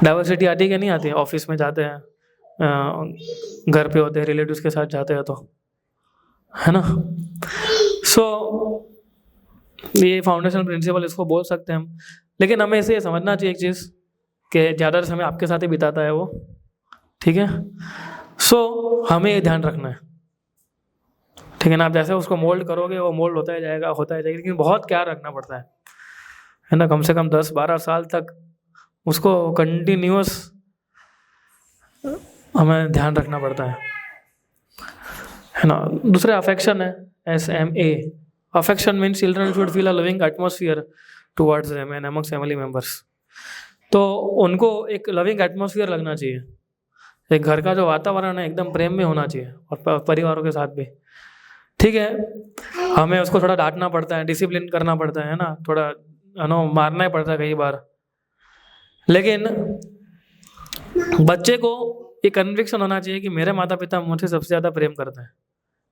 डाइवर्सिटी आती है कि नहीं आती है। ऑफिस में जाते हैं, घर पे होते हैं, रिलेटिव्स के साथ जाते हैं तो, है ना। सो ये फाउंडेशनल प्रिंसिपल इसको बोल सकते हैं हम। लेकिन हमें इसे समझना चाहिए एक चीज़ कि ज़्यादातर समय आपके साथ ही बिताता है वो, ठीक है। सो हमें ये ध्यान रखना है, ठीक है ना। आप जैसे उसको मोल्ड करोगे वो मोल्ड होता ही जाएगा, होता ही जाएगा, लेकिन बहुत ख्याल रखना पड़ता है ना। कम से कम 10-12 साल तक उसको कंटिन्यूअस हमें ध्यान रखना पड़ता है ना। दूसरे अफेक्शन है, SMA। Affection means children should feel a loving atmosphere towards them and amongst family members. तो उनको एक लविंग एटमोसफियर लगना चाहिए, एक घर का जो वातावरण है एकदम प्रेम में होना चाहिए, और परिवारों के साथ भी, ठीक है। हमें उसको थोड़ा डांटना पड़ता है, डिसिप्लिन करना पड़ता है ना, थोड़ा मारना ही पड़ता है कई बार। लेकिन बच्चे को ये कन्विक्शन होना चाहिए कि मेरे माता पिता मुझसे सबसे ज़्यादा प्रेम करते हैं,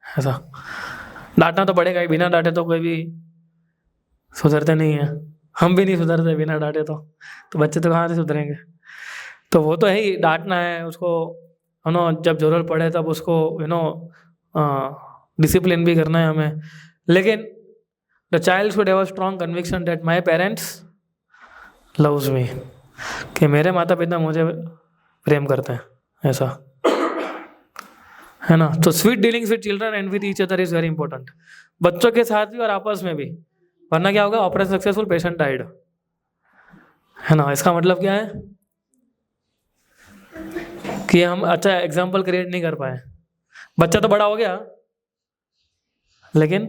ऐसा। डांटना तो पड़ेगा ही, बिना डांटे तो कोई भी सुधरते नहीं है, हम भी नहीं सुधरते बिना डांटे तो बच्चे तो कहाँ से सुधरेंगे। तो वो तो है ही, डांटना है उसको, जब जरूरत पड़े तब उसको डिसिप्लिन भी करना है हमें। लेकिन the child should have a strong conviction that my parents loves me, कि मेरे माता पिता मुझे प्रेम करते हैं, ऐसा, है ना। तो sweet dealings with children and with each other is very important, बच्चों के साथ भी और आपस में भी, वरना क्या होगा, ऑपरेशन सक्सेसफुल पेशेंट डाइड, है ना। इसका मतलब क्या है कि हम अच्छा एग्जाम्पल क्रिएट नहीं कर पाए। बच्चा तो बड़ा हो गया लेकिन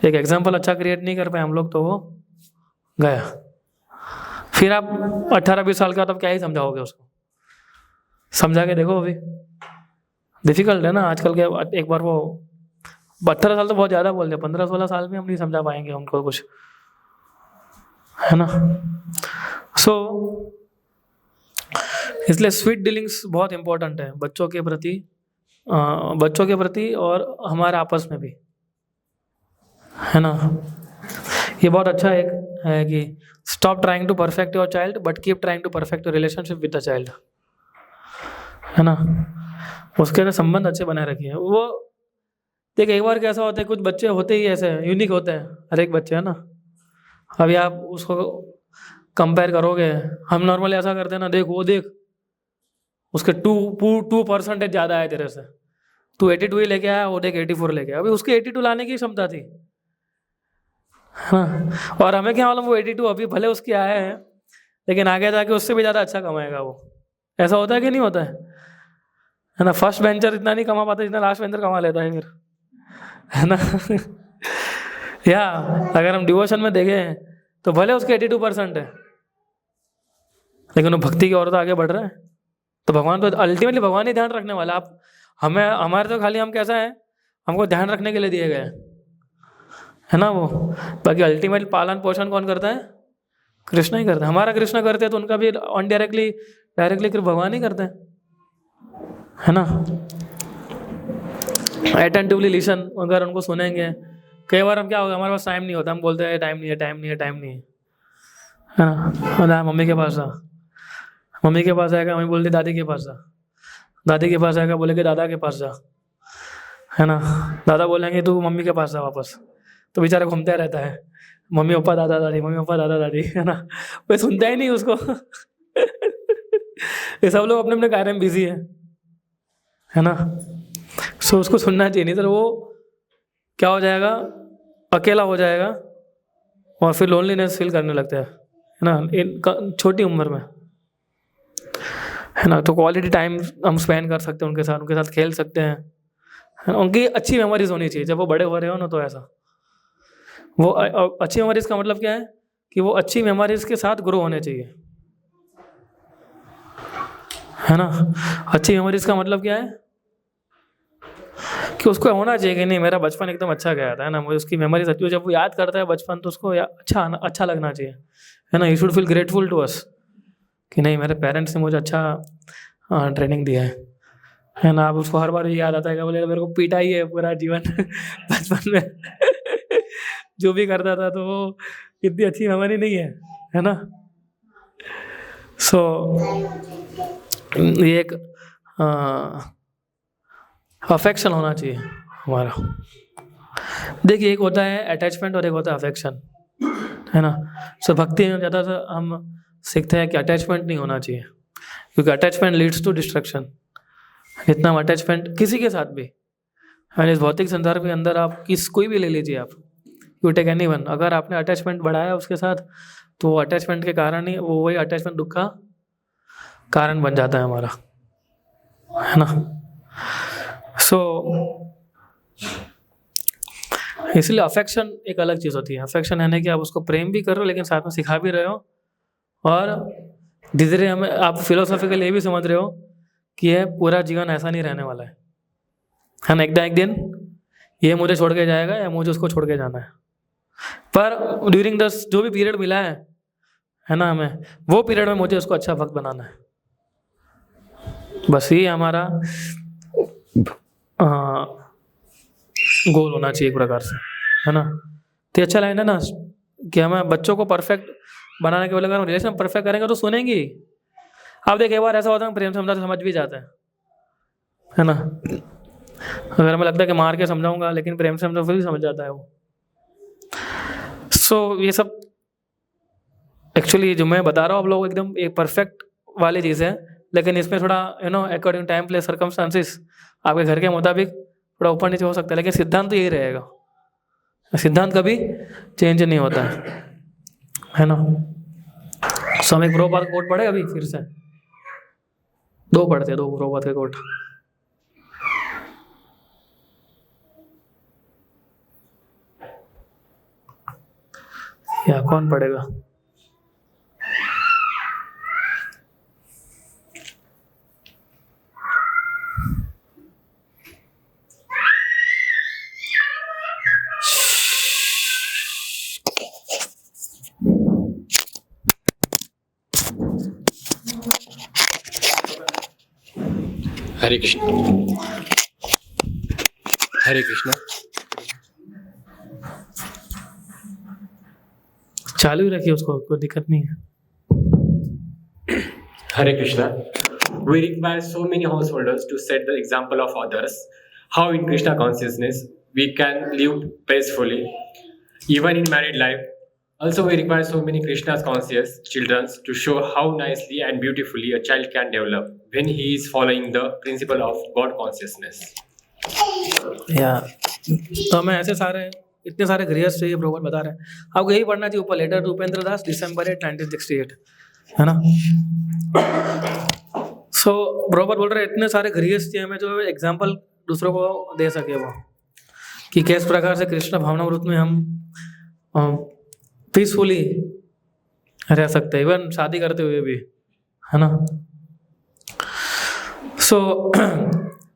एक एग्जाम्पल अच्छा क्रिएट नहीं कर पाए हम लोग, तो वो गया। फिर आप 18-20 साल का तब क्या ही समझाओगे उसको, समझा के देखो, अभी डिफिकल्ट है ना आजकल के। एक बार वो 18 साल तो बहुत ज़्यादा बोल दिया, 15-16 साल में हम नहीं समझा पाएंगे उनको कुछ, है ना। सो इसलिए स्वीट डीलिंग्स बहुत इंपॉर्टेंट है बच्चों के प्रति और हमारे आपस में भी, है ना। ये बहुत अच्छा एक है कि stop trying to perfect your child but keep trying to perfect your relationship with the child, है ना। उसके लिए संबंध अच्छे बनाए रखिए। वो देखिए एक बार कैसा होता है, कुछ बच्चे होते ही ऐसे यूनिक होते हैं, हर एक बच्चे, है ना। अभी आप उसको कंपेयर करोगे, हम नॉर्मली ऐसा करते हैं ना, देख वो देख उसके 2% ज़्यादा है तेरे से, तू 82 ही लेके आया, वो देख 84 लेके आया। अभी उसके 82 लाने की क्षमता थी, हाँ। और हमें क्या मालूम वो 82 अभी भले उसके आया है लेकिन आगे जाके उससे भी ज़्यादा अच्छा कमाएगा वो। ऐसा होता है कि नहीं होता है ना। फर्स्ट बेंचर इतना नहीं कमा पाता जितना लास्ट बेंचर कमा लेता है फिर, है ना। या अगर हम डिवोशन में देखें तो भले उसके 82% है लेकिन वो भक्ति की ओर तो आगे बढ़ रहा है। तो भगवान तो अल्टीमेटली भगवान ही ध्यान रखने वाला। आप हमारे तो खाली हम कैसा है, हमको ध्यान रखने के लिए दिए गए, है ना। वो बाकी अल्टीमेट पालन पोषण कौन करता है, कृष्ण ही करता है। हमारा कृष्ण करते हैं तो उनका भी डायरेक्टली भगवान ही करते हैं, है ना। अटेंटिवली लिसन, अगर उनको सुनेंगे। कई बार हम क्या होगा, हमारे पास टाइम नहीं होता, हम बोलते हैं टाइम नहीं है, है ना। मम्मी के पास जा, मम्मी के पास आएगा, मम्मी बोलती दादी के पास जा, दादी के पास जाएगा, बोलेंगे दादा के पास जा, है ना। दादा बोलेंगे तू मम्मी के पास जा वापस, तो बेचारा घूमता रहता है, मम्मी पापा दादा दादी, मम्मी पापा दादा दादी, है ना। कोई सुनता ही नहीं उसको। ये सब लोग अपने अपने कार्य में बिजी है ना। सो उसको सुनना चाहिए, नहीं तो वो क्या हो जाएगा, अकेला हो जाएगा और फिर लोनलीनेस फील करने लगता है ना, छोटी उम्र में, है ना। तो क्वालिटी टाइम हम स्पेंड कर सकते हैं उनके साथ खेल सकते हैं, है ना? उनकी अच्छी मेमोरीज होनी चाहिए जब वो बड़े हो रहे हो ना, तो ऐसा वो अच्छी मेमोरीज का मतलब क्या है कि वो अच्छी मेमोरीज के साथ ग्रो होने चाहिए, है ना। अच्छी मेमोरीज का मतलब क्या है कि उसको होना चाहिए कि नहीं मेरा बचपन एकदम अच्छा गया था, है ना, मुझे उसकी मेमोरीज अच्छी, जब वो याद करता है बचपन तो उसको अच्छा लगना चाहिए, है ना। He should feel grateful to us कि नहीं मेरे पेरेंट्स ने मुझे अच्छा ट्रेनिंग दिया है ना। अब उसको हर बार ये याद आता है कि बोले मेरे को पीटा ही है पूरा जीवन बचपन में जो भी करता था, तो वो इतनी अच्छी मेमोरी नहीं है ना। सो ये एक अफेक्शन होना चाहिए हमारा। देखिए एक होता है अटैचमेंट और एक होता है अफेक्शन, है ना। सो भक्ति में ज़्यादा हम सीखते हैं कि अटैचमेंट नहीं होना चाहिए, क्योंकि अटैचमेंट लीड्स टू डिस्ट्रक्शन। जितना हम अटैचमेंट किसी के साथ भी, है इस भौतिक संसार के अंदर, आप कोई भी ले लीजिए, आप यू टेक एनीवन, अगर आपने अटैचमेंट बढ़ाया उसके साथ, तो वो अटैचमेंट के कारण ही वही अटैचमेंट दुख का कारण बन जाता है हमारा, है ना। सो इसलिए अफेक्शन एक अलग चीज़ होती है। अफेक्शन है ना कि आप उसको प्रेम भी कर रहे हो लेकिन साथ में सिखा भी रहे हो, और धीरे धीरे हमें आप फिलोसॉफिकली ये भी समझ रहे हो कि ये पूरा जीवन ऐसा नहीं रहने वाला है ना। एक दिन ये मुझे छोड़ के जाएगा या मुझे उसको छोड़ के जाना है, पर ड्यूरिंग द जो भी पीरियड मिला है ना हमें, वो पीरियड में मुझे उसको अच्छा वक्त बनाना है। बस ये हमारा गोल होना चाहिए एक प्रकार से, है ना। तो अच्छा लाइन है ना कि हमें बच्चों को परफेक्ट बनाने के लिए, अगर हम रिलेशन परफेक्ट करेंगे तो सुनेंगे ही। आप देखिए एक बार ऐसा होता है प्रेम समझा तो समझ भी जाते हैं, है ना। अगर हमें लगता है कि मार के समझाऊंगा, लेकिन प्रेम से समझाऊं फिर भी समझ जाता है वो। सो ये सब एक्चुअली जो मैं बता रहा हूँ आप लोग एकदम एक परफेक्ट वाली चीज़ है, लेकिन इसमें थोड़ा अकॉर्डिंग टाइम प्लेस सर्कमस्टांसिस आपके घर के मुताबिक थोड़ा ऊपर नीचे हो सकता है, लेकिन सिद्धांत तो यही रहेगा। सिद्धांत कभी चेंज नहीं होता है ना। स्वामी प्रभुपाद कोट पढ़े अभी फिर से, दो पढ़ते, दो प्रभुपाद के कोट। या कौन पढ़ेगा? हरे कृष्ण। हरे कृष्ण। चालू ही रखिए उसको, कोई दिक्कत नहीं है। Hare Krishna. We require so many householders to set the example of others. How in Krishna consciousness we can live peacefully, even in married life. Also, we require so many Krishna's conscious children to show how nicely and beautifully a child can develop when he is following the principle of God consciousness. या तो हमें ऐसे सारे इतने सारे गृहस्थ चाहिए, प्रभुपाद बता रहे हैं आपको यही पढ़ना चाहिए ऊपर। Letter to Upendra Das, December 8, 1968, है ना। सो प्रभुपाद बोल रहे हैं इतने सारे गृहस्थ चाहिए हमें जो एग्जाम्पल दूसरों को दे सके, वो कि किस प्रकार से कृष्ण भावनामृत में हम पीसफुली रह सकते हैं, इवन शादी करते हुए भी, है ना। सो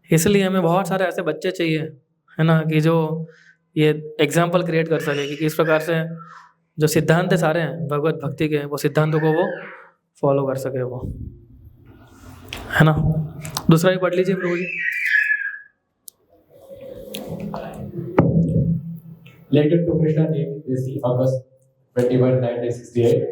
इसलिए हमें बहुत सारे ऐसे बच्चे चाहिए, है ना, कि जो ये एग्जाम्पल क्रिएट कर सके कि किस प्रकार से जो सिद्धांत सारे हैं भगवत भक्ति के, वो सिद्धांतों को वो फॉलो कर सके वो, है ना। दूसरा भी पढ़ लीजिए प्रभु जी। Letter to Krishna Dev, August 21, 1968.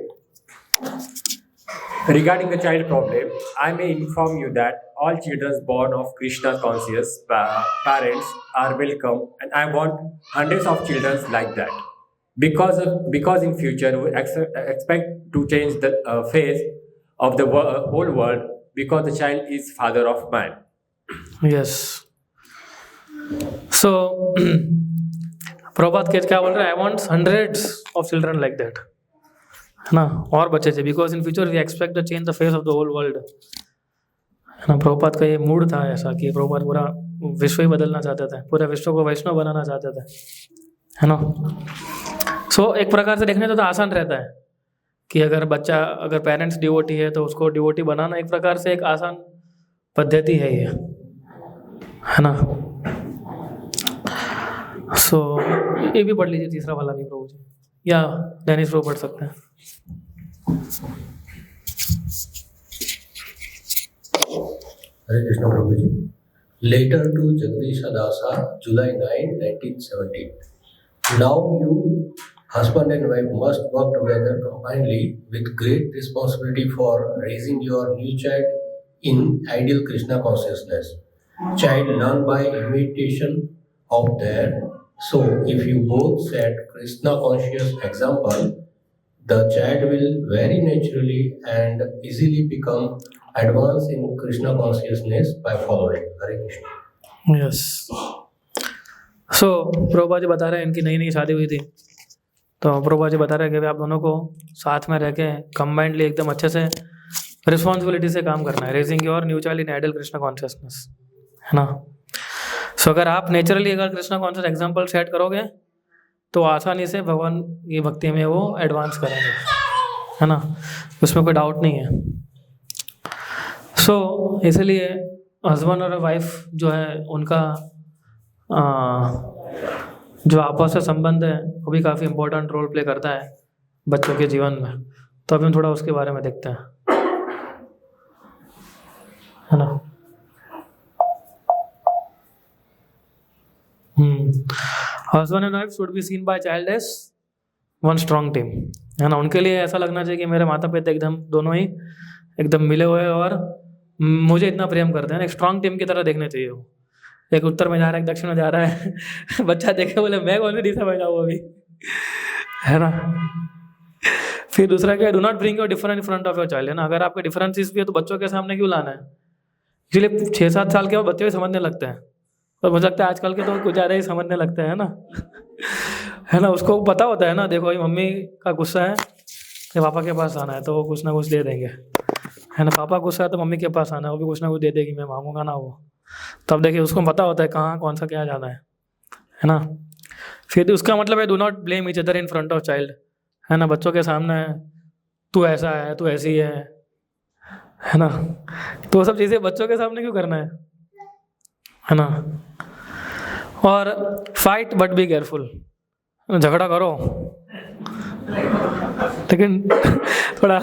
Regarding the child problem, I may inform you that all children born of Krishna conscious parents are welcome, and I want hundreds of children like that. Because in future we expect to change the face of the whole world, because the child is father of man. Yes. So प्रभात के क्या बोल रहे हैं, I want hundreds of children like that, है ना, और बच्चे थे, because in future we expect the change the face of the whole world, है ना। प्रभुपाद का ये मूड था ऐसा कि प्रभुपाद पूरा विश्व ही बदलना चाहते थे, पूरे विश्व को वैष्णव बनाना चाहते थे, है ना। सो एक प्रकार से देखने तो आसान रहता है कि अगर पेरेंट्स डिवोटी है तो उसको डिवोटी बनाना एक प्रकार से एक आसान पद्धति है ये, है ना। सो ये भी पढ़ लीजिए, तीसरा वाला भी प्रभु जी, या डेनिस प्रभु पढ़ सकते हैं। Hare Krishna Prabhuji. Later to Jagdisha Dasa, July 9, 1917. Now you, husband and wife, must work together combinedly with great responsibility for raising your new child in ideal Krishna consciousness. Child learn by imitation of their. So, if you both set Krishna conscious example, the child will very naturally and easily become advanced in Krishna consciousness by following. Hare Krishna. Yes. So Prabhupada ji बता रहे हैं इनकी नई नई शादी हुई थी, तो प्रभुपाद जी बता रहे हैं कि आप दोनों को साथ में रह के कंबाइंडली एकदम अच्छे से रिस्पॉन्सिबिलिटी से काम करना है, raising your new child in ideal Krishna consciousness, है ना। सो अगर आप नेचुरली अगर कृष्णा कॉन्शियस एग्जाम्पल सेट करोगे तो आसानी से भगवान की भक्ति में वो एडवांस करेंगे, है ना, उसमें कोई डाउट नहीं है। सो इसलिए हस्बैंड और वाइफ जो है उनका जो आपस में संबंध है वो भी काफ़ी इम्पोर्टेंट रोल प्ले करता है बच्चों के जीवन में। तो अभी हम थोड़ा उसके बारे में देखते हैं, है ना। Husband and wife should be seen by child as one strong team, है ना। उनके लिए ऐसा लगना चाहिए कि मेरे माता पिता एकदम दोनों ही एकदम मिले हुए और मुझे इतना प्रेम करते हैं, एक स्ट्रॉन्ग टीम की तरह देखने चाहिए वो। एक उत्तर में जा रहा है, एक दक्षिण में जा रहा है बच्चा देखे बोले मैं कौन सी दिशा में जाऊँ अभी, है ना। फिर दूसरा क्या, do not bring your different in front of your child, है ना। अगर आपके डिफरेंसेस भी है तो बच्चों के सामने क्यों लाना है। इसलिए 6-7 साल के बाद बच्चे भी समझने लगते हैं, और मुझे लगता है आजकल के तो कुछ ज़्यादा ही समझने लगते हैं ना, है ना। उसको पता होता है ना, देखो ये मम्मी का गुस्सा है तो पापा के पास आना है तो वो कुछ ना कुछ दे देंगे, है ना। पापा गुस्सा है तो मम्मी के पास आना है, वो भी कुछ ना कुछ दे देगी, मैं मांगूंगा ना वो। तब देखिए उसको पता होता है कहाँ कौन सा क्या जाना है ना। फिर उसका मतलब है do not blame each other in front of child, है ना। बच्चों के सामने तू ऐसा है, तू ऐसी है ना। तो वो सब चीज़ें बच्चों के सामने क्यों करना है ना। और फाइट बट बी केयरफुल, झगड़ा करो लेकिन थोड़ा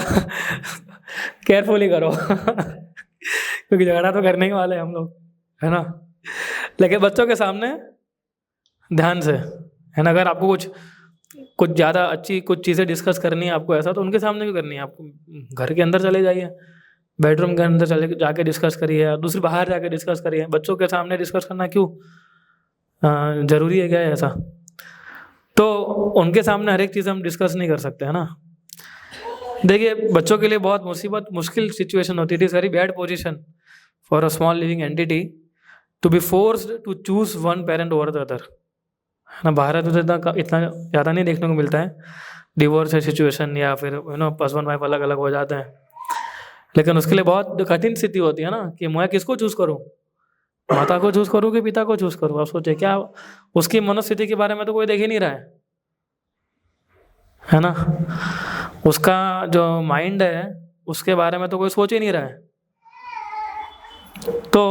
केयरफुली करो क्योंकि झगड़ा तो करने ही वाले हम लोग, है ना। लेकिन बच्चों के सामने ध्यान से, है ना। अगर आपको कुछ ज़्यादा अच्छी कुछ चीज़ें डिस्कस करनी है आपको ऐसा, तो उनके सामने क्यों करनी है। आपको घर के अंदर चले जाइए, बेडरूम के अंदर चले जाके डिस्कस करिए, दूसरी बाहर जाके डिस्कस करिए। बच्चों के सामने डिस्कस करना क्यों ज़रूरी है क्या है ऐसा। तो उनके सामने हर एक चीज़ हम डिस्कस नहीं कर सकते, है ना। देखिए बच्चों के लिए बहुत मुश्किल सिचुएशन होती है। It is very bad position for a small living entity to be forced to choose one parent over the other, है ना। भारत में तो इतना ज़्यादा नहीं देखने को मिलता है डिवोर्स है सिचुएशन, या फिर हस्बैंड वाइफ अलग अलग हो जाते हैं। लेकिन उसके लिए बहुत कठिन स्थिति होती है ना कि मैं किसको चूज़ करूँ, माता को चूज़ करूँ कि पिता को चूज़ करूँ। आप सोचे क्या उसकी मनोस्थिति के बारे में तो कोई देख ही नहीं रहा है ना। उसका जो माइंड है उसके बारे में तो कोई सोच ही नहीं रहा है। तो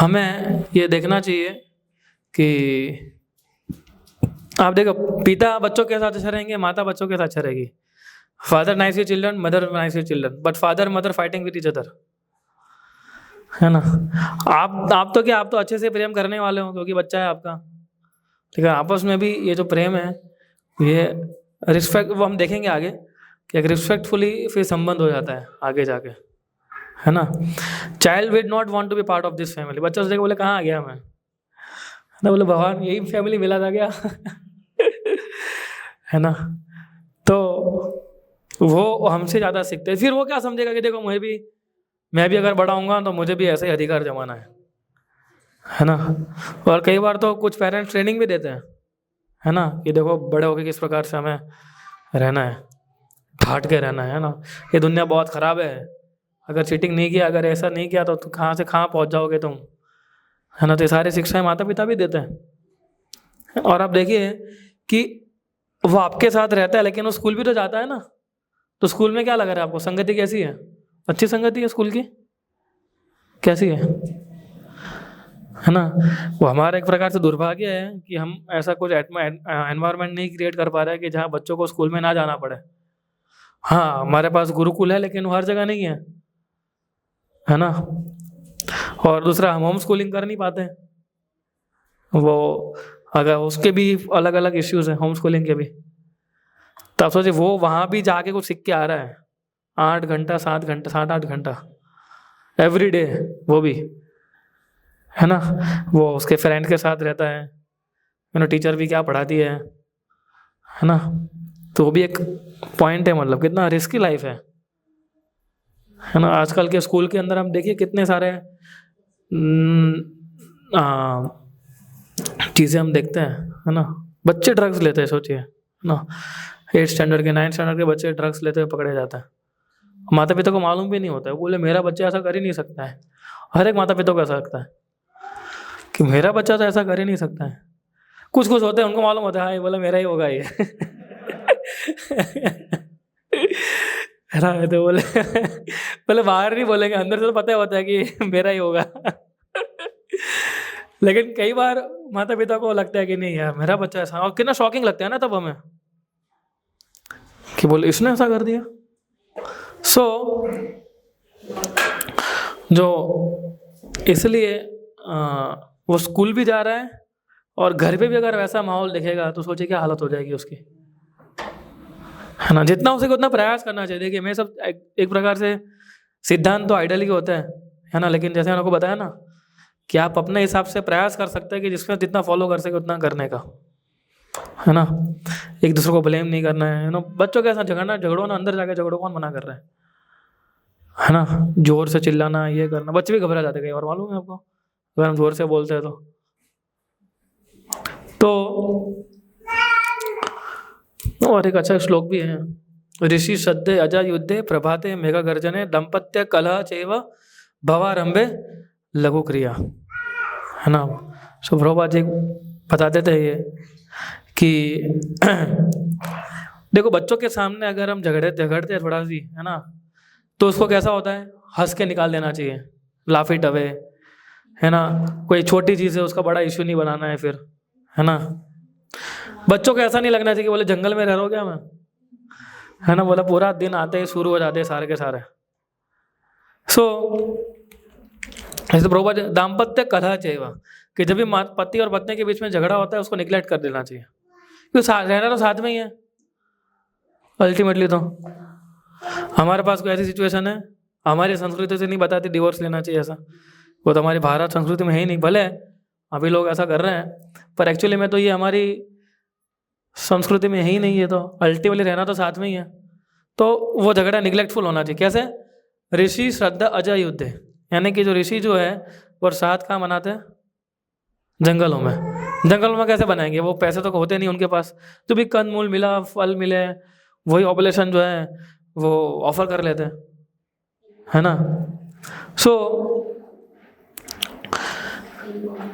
हमें ये देखना चाहिए कि आप देखो पिता बच्चों के साथ अच्छा रहेंगे, माता बच्चों के साथ अच्छा रहेगी। Father nice your children, mother nice your children, but father mother fighting with each other, है ना। आप तो क्या, आप तो अच्छे से प्रेम करने वाले हो क्योंकि बच्चा है आपका, ठीक है। आपस में भी ये जो प्रेम है ये रिस्पेक्ट, वो हम देखेंगे आगे कि एक रिस्पेक्टफुली फिर संबंध हो जाता है आगे जाके, है ना। Child will not want to be part of this family, बच्चा सोचेगा बोले कहाँ आ गया मैं, है ना, बोले भगवान यही फैमिली मिला था क्या है ना। तो वो हमसे ज़्यादा सीखते हैं। फिर वो क्या समझेगा कि देखो मैं भी अगर बड़ा होऊंगा तो मुझे भी ऐसे ही अधिकार जमाना है ना। और कई बार तो कुछ पेरेंट्स ट्रेनिंग भी देते हैं, है ना, कि देखो बड़े होके किस प्रकार से हमें रहना है, ढाट के रहना है ना। ये दुनिया बहुत ख़राब है, अगर चीटिंग नहीं किया, अगर ऐसा नहीं किया तो कहाँ से कहाँ पहुँच जाओगे तुम, है ना। तो ये सारी शिक्षाएं माता पिता भी देते हैं। और आप देखिए कि वो आपके साथ रहता है लेकिन वो स्कूल भी तो जाता है ना। तो स्कूल में क्या लग रहा है आपको, संगति कैसी है? अच्छी संगति है स्कूल की, कैसी है ना। वो हमारा एक प्रकार से दुर्भाग्य है कि हम ऐसा कुछ एनवायरनमेंट नहीं क्रिएट कर पा रहे हैं कि जहाँ बच्चों को स्कूल में ना जाना पड़े। हाँ, हमारे पास गुरुकुल है लेकिन वो हर जगह नहीं है ना। और दूसरा, हम होम स्कूलिंग कर नहीं पाते, वो अगर उसके भी अलग अलग इश्यूज हैं होम स्कूलिंग के भी। तो आप सोचिए वो वहाँ भी जाके कुछ सीख के आ रहा है 8 घंटा 7 घंटा 7-8 घंटा एवरी डे, वो भी, है ना। वो उसके फ्रेंड के साथ रहता है, टीचर भी क्या पढ़ाती है ना। तो वो भी एक पॉइंट है, मतलब कितना रिस्की लाइफ है ना। आजकल के स्कूल के अंदर हम देखिए कितने सारे चीज़ें हम देखते हैं, है ना। बच्चे ड्रग्स लेते हैं, सोचिए, है ना। 8 स्टैंडर्ड के 9 स्टैंडर्ड के बच्चे ड्रग्स लेते हुए पकड़े जाते हैं। माता पिता को मालूम भी नहीं होता है, बोले मेरा बच्चा ऐसा कर ही नहीं सकता है। हर एक माता पिता को ऐसा लगता है कि मेरा बच्चा तो ऐसा कर ही नहीं सकता है। कुछ कुछ होते हैं उनको मालूम होता है, हाँ ये बोला मेरा ही होगा ये है ना। तो बोले बाहर नहीं बोलेंगे, अंदर से तो पता होता है कि मेरा ही होगा लेकिन कई बार माता पिता को लगता है कि नहीं यार मेरा बच्चा ऐसा, और कितना शॉकिंग लगता है ना तब हमें कि बोले इसने ऐसा कर दिया। जो इसलिए वो स्कूल भी जा रहा है और घर पे भी अगर वैसा माहौल दिखेगा तो सोचिए क्या हालत हो जाएगी उसकी, है ना। जितना हो सके उतना प्रयास करना चाहिए। देखिए मैं सब एक प्रकार से सिद्धांत तो आइडियल के होते हैं, है ना, लेकिन जैसे मैंने आपको बताया ना कि आप अपने हिसाब से प्रयास कर सकते हैं कि जिसमें जितना फॉलो कर सके उतना करने का, है ना। एक दूसरे को ब्लेम नहीं करना है ना। बच्चों के साथ झगड़ो ना, अंदर जाके झगड़ो, कौन मना कर रहा है ना। जोर से चिल्लाना, ये करना, बच्चे भी घबरा जाते हैं कई बार, मालूम है आपको, अगर हम जोर से बोलते हैं तो और एक अच्छा श्लोक भी है, ऋषि श्रद्धे अजा युद्धे प्रभाते मेघ गर्जने दंपत्य कलह चैव भवारंभे लघु क्रिया, है ना। सो प्रभुपाद जी बताते थे ये कि देखो बच्चों के सामने अगर हम झगड़ते हैं थोड़ा सी, है ना, तो उसको कैसा होता है, हंस के निकाल देना चाहिए, लाफ इट अवे, है ना। कोई छोटी चीज़ है उसका बड़ा इश्यू नहीं बनाना है फिर, है ना। बच्चों को ऐसा नहीं लगना चाहिए कि बोले जंगल में रह रहा हूँ क्या मैं, है ना, बोला पूरा दिन आते ही शुरू हो जाते हैं सारे के सारे। ऐसे प्रभुपाद दाम्पत्य कलह चाहिए कि जब भी पति और पत्नी के बीच में झगड़ा होता है उसको निगलेक्ट कर देना चाहिए, क्योंकि रहना तो साथ में ही है अल्टीमेटली। तो हमारे पास कोई ऐसी सिचुएशन है, हमारी संस्कृति से नहीं बताती डिवोर्स लेना चाहिए, ऐसा वो तो हमारी भारत संस्कृति में है ही नहीं। भले अभी लोग ऐसा कर रहे हैं पर एक्चुअली में तो ये हमारी संस्कृति में है ही नहीं है। तो अल्टीमेटली रहना तो साथ में ही है, तो वो झगड़ा निगलेक्टफुल होना चाहिए। कैसे? ऋषि श्रद्धा अजय युद्ध, यानी कि जो ऋषि जो है वो साथ कहाँ मनाते हैं, जंगलों में। जंगलों में कैसे बनाएंगे, वो पैसे तो होते नहीं उनके पास, जो भी कंद मूल मिला, फल मिले, वही ऑपरेशन जो है वो ऑफर कर लेते हैं, है ना।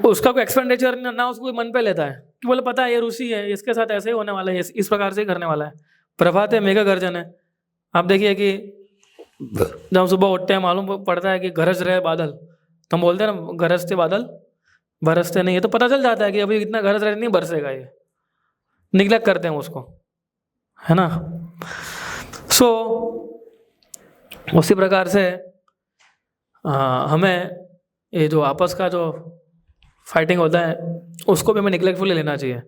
उसका कोई एक्सपेंडिचर ना उसको मन पे लेता है कि बोले पता है ये ऋषि है, इसके साथ ऐसे ही होने वाला है, इस प्रकार से ही करने वाला है। प्रभात है मेघ गर्जन है, आप देखिए कि जब सुबह उठते हैं मालूम पड़ता है कि गरज रहे बादल, तो हम बोलते हैं ना गरजते बादल बरसते नहीं है, तो पता चल जाता है कि अभी इतना गरज रहे नहीं बरसेगा, ये निगलेक्ट करते हैं उसको, है ना। उसी प्रकार से हमें ये जो आपस का जो फाइटिंग होता है उसको भी हमें निगलेक्टफुली लेना चाहिए।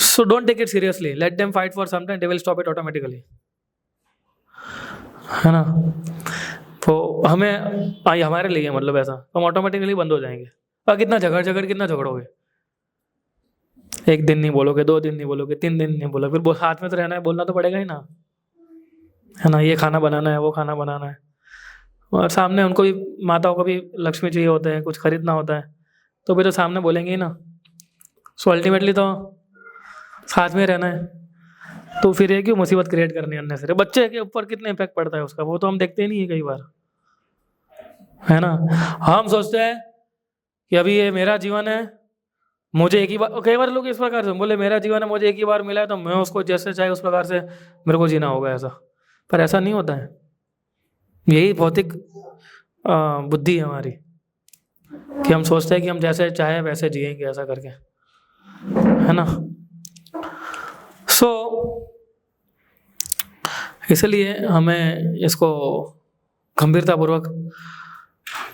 So don't take it seriously. Let them fight for some time. They will stop it automatically. है ना? तो हमें हमारे लिए मतलब ऐसा हम ऑटोमेटिकली बंद हो जाएंगे। और कितना झगड़ोगे? एक दिन नहीं बोलोगे, 2 दिन नहीं बोलोगे, 3 दिन नहीं बोलोगे, फिर हाथ में तो रहना है, बोलना तो पड़ेगा ही ना, है ना? ये खाना बनाना है, वो खाना बनाना है, और सामने उनको भी, माताओं को भी लक्ष्मी चाहिए होते हैं, कुछ खरीदना होता है, तो भी तो सामने बोलेंगे ही ना। सो अल्टीमेटली तो साथ में रहना है, तो फिर ये क्यों मुसीबत क्रिएट करनी है अननेसेसरी? बच्चे के ऊपर कितने इम्पैक्ट पड़ता है उसका, वो तो हम देखते ही नहीं है कई बार, है ना? हम सोचते हैं कि अभी ये मेरा जीवन है, मुझे एक ही बार, कई बार लोग इस प्रकार से बोले मेरा जीवन है, मुझे एक ही बार मिला है, तो मैं उसको जैसे चाहे उस प्रकार से मेरे को जीना होगा, ऐसा। पर ऐसा नहीं होता है। यही भौतिक बुद्धि है हमारी, कि हम सोचते हैं कि हम जैसे चाहे वैसे जिएंगे, ऐसा करके, है ना? सो इसलिए हमें इसको गंभीरतापूर्वक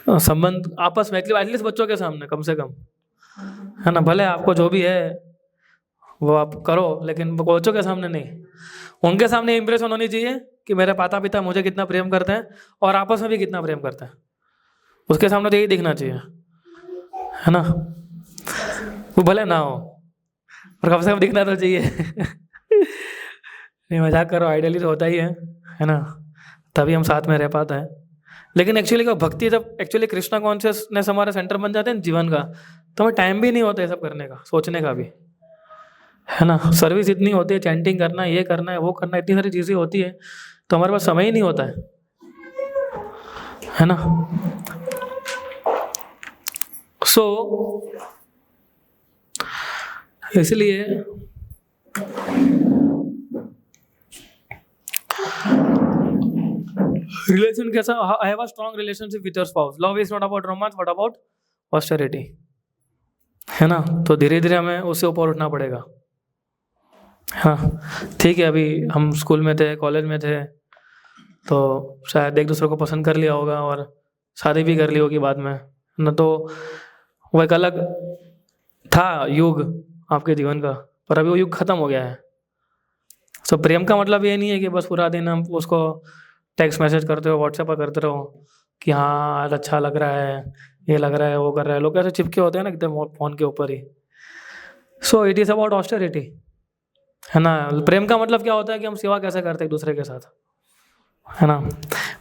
संबंध आपस में, एटलीस्ट बच्चों के सामने कम से कम, है ना? भले आपको जो भी है वो आप करो, लेकिन बच्चों के सामने नहीं। उनके सामने इंप्रेशन होनी चाहिए कि मेरे माता पिता मुझे कितना प्रेम करते हैं और आपस में भी कितना प्रेम करते हैं, उसके सामने तो यही दिखना चाहिए, है ना? वो भले ना हो पर कम से कम दिखना तो चाहिए। नहीं, मजाक करो, आइडियली तो होता ही है ना? तभी हम साथ में रह पाते हैं। लेकिन एक्चुअली क्या भक्ति, जब एक्चुअली कृष्णा कॉन्शियसनेस हमारा सेंटर बन जाते हैं जीवन का, तो हमें टाइम भी नहीं होता है सब करने का, सोचने का भी, है ना? सर्विस इतनी होती है, चैंटिंग करना, ये करना है, वो करना है, इतनी सारी चीज़ें होती है, तो हमारे पास समय ही नहीं होता है ना? सो इसलिए रिलेशन कैसा, I have a strong relationship with your spouse. Love is not about romance but about austerity, है ना? तो धीरे धीरे हमें उससे ऊपर उठना पड़ेगा। हाँ ठीक है, अभी हम स्कूल में थे, कॉलेज में थे, तो शायद एक दूसरे को पसंद कर लिया होगा और शादी भी कर ली होगी बाद में, ना? तो वो एक अलग था युग आपके जीवन का, पर अभी वो युग खत्म हो गया है। तो प्रेम का मतलब ये नहीं है कि बस पूरा दिन हम उसको टेक्स्ट मैसेज करते हो, व्हाट्सएप पर करते रहो कि हाँ आज अच्छा लग रहा है, ये लग रहा है, वो कर रहा है। लोग ऐसे चिपके होते हैं ना एकदम फोन के ऊपर ही। So it is about austerity, है ना? प्रेम का मतलब क्या होता है कि हम सेवा कैसे करते हैं एक दूसरे के साथ, है ना?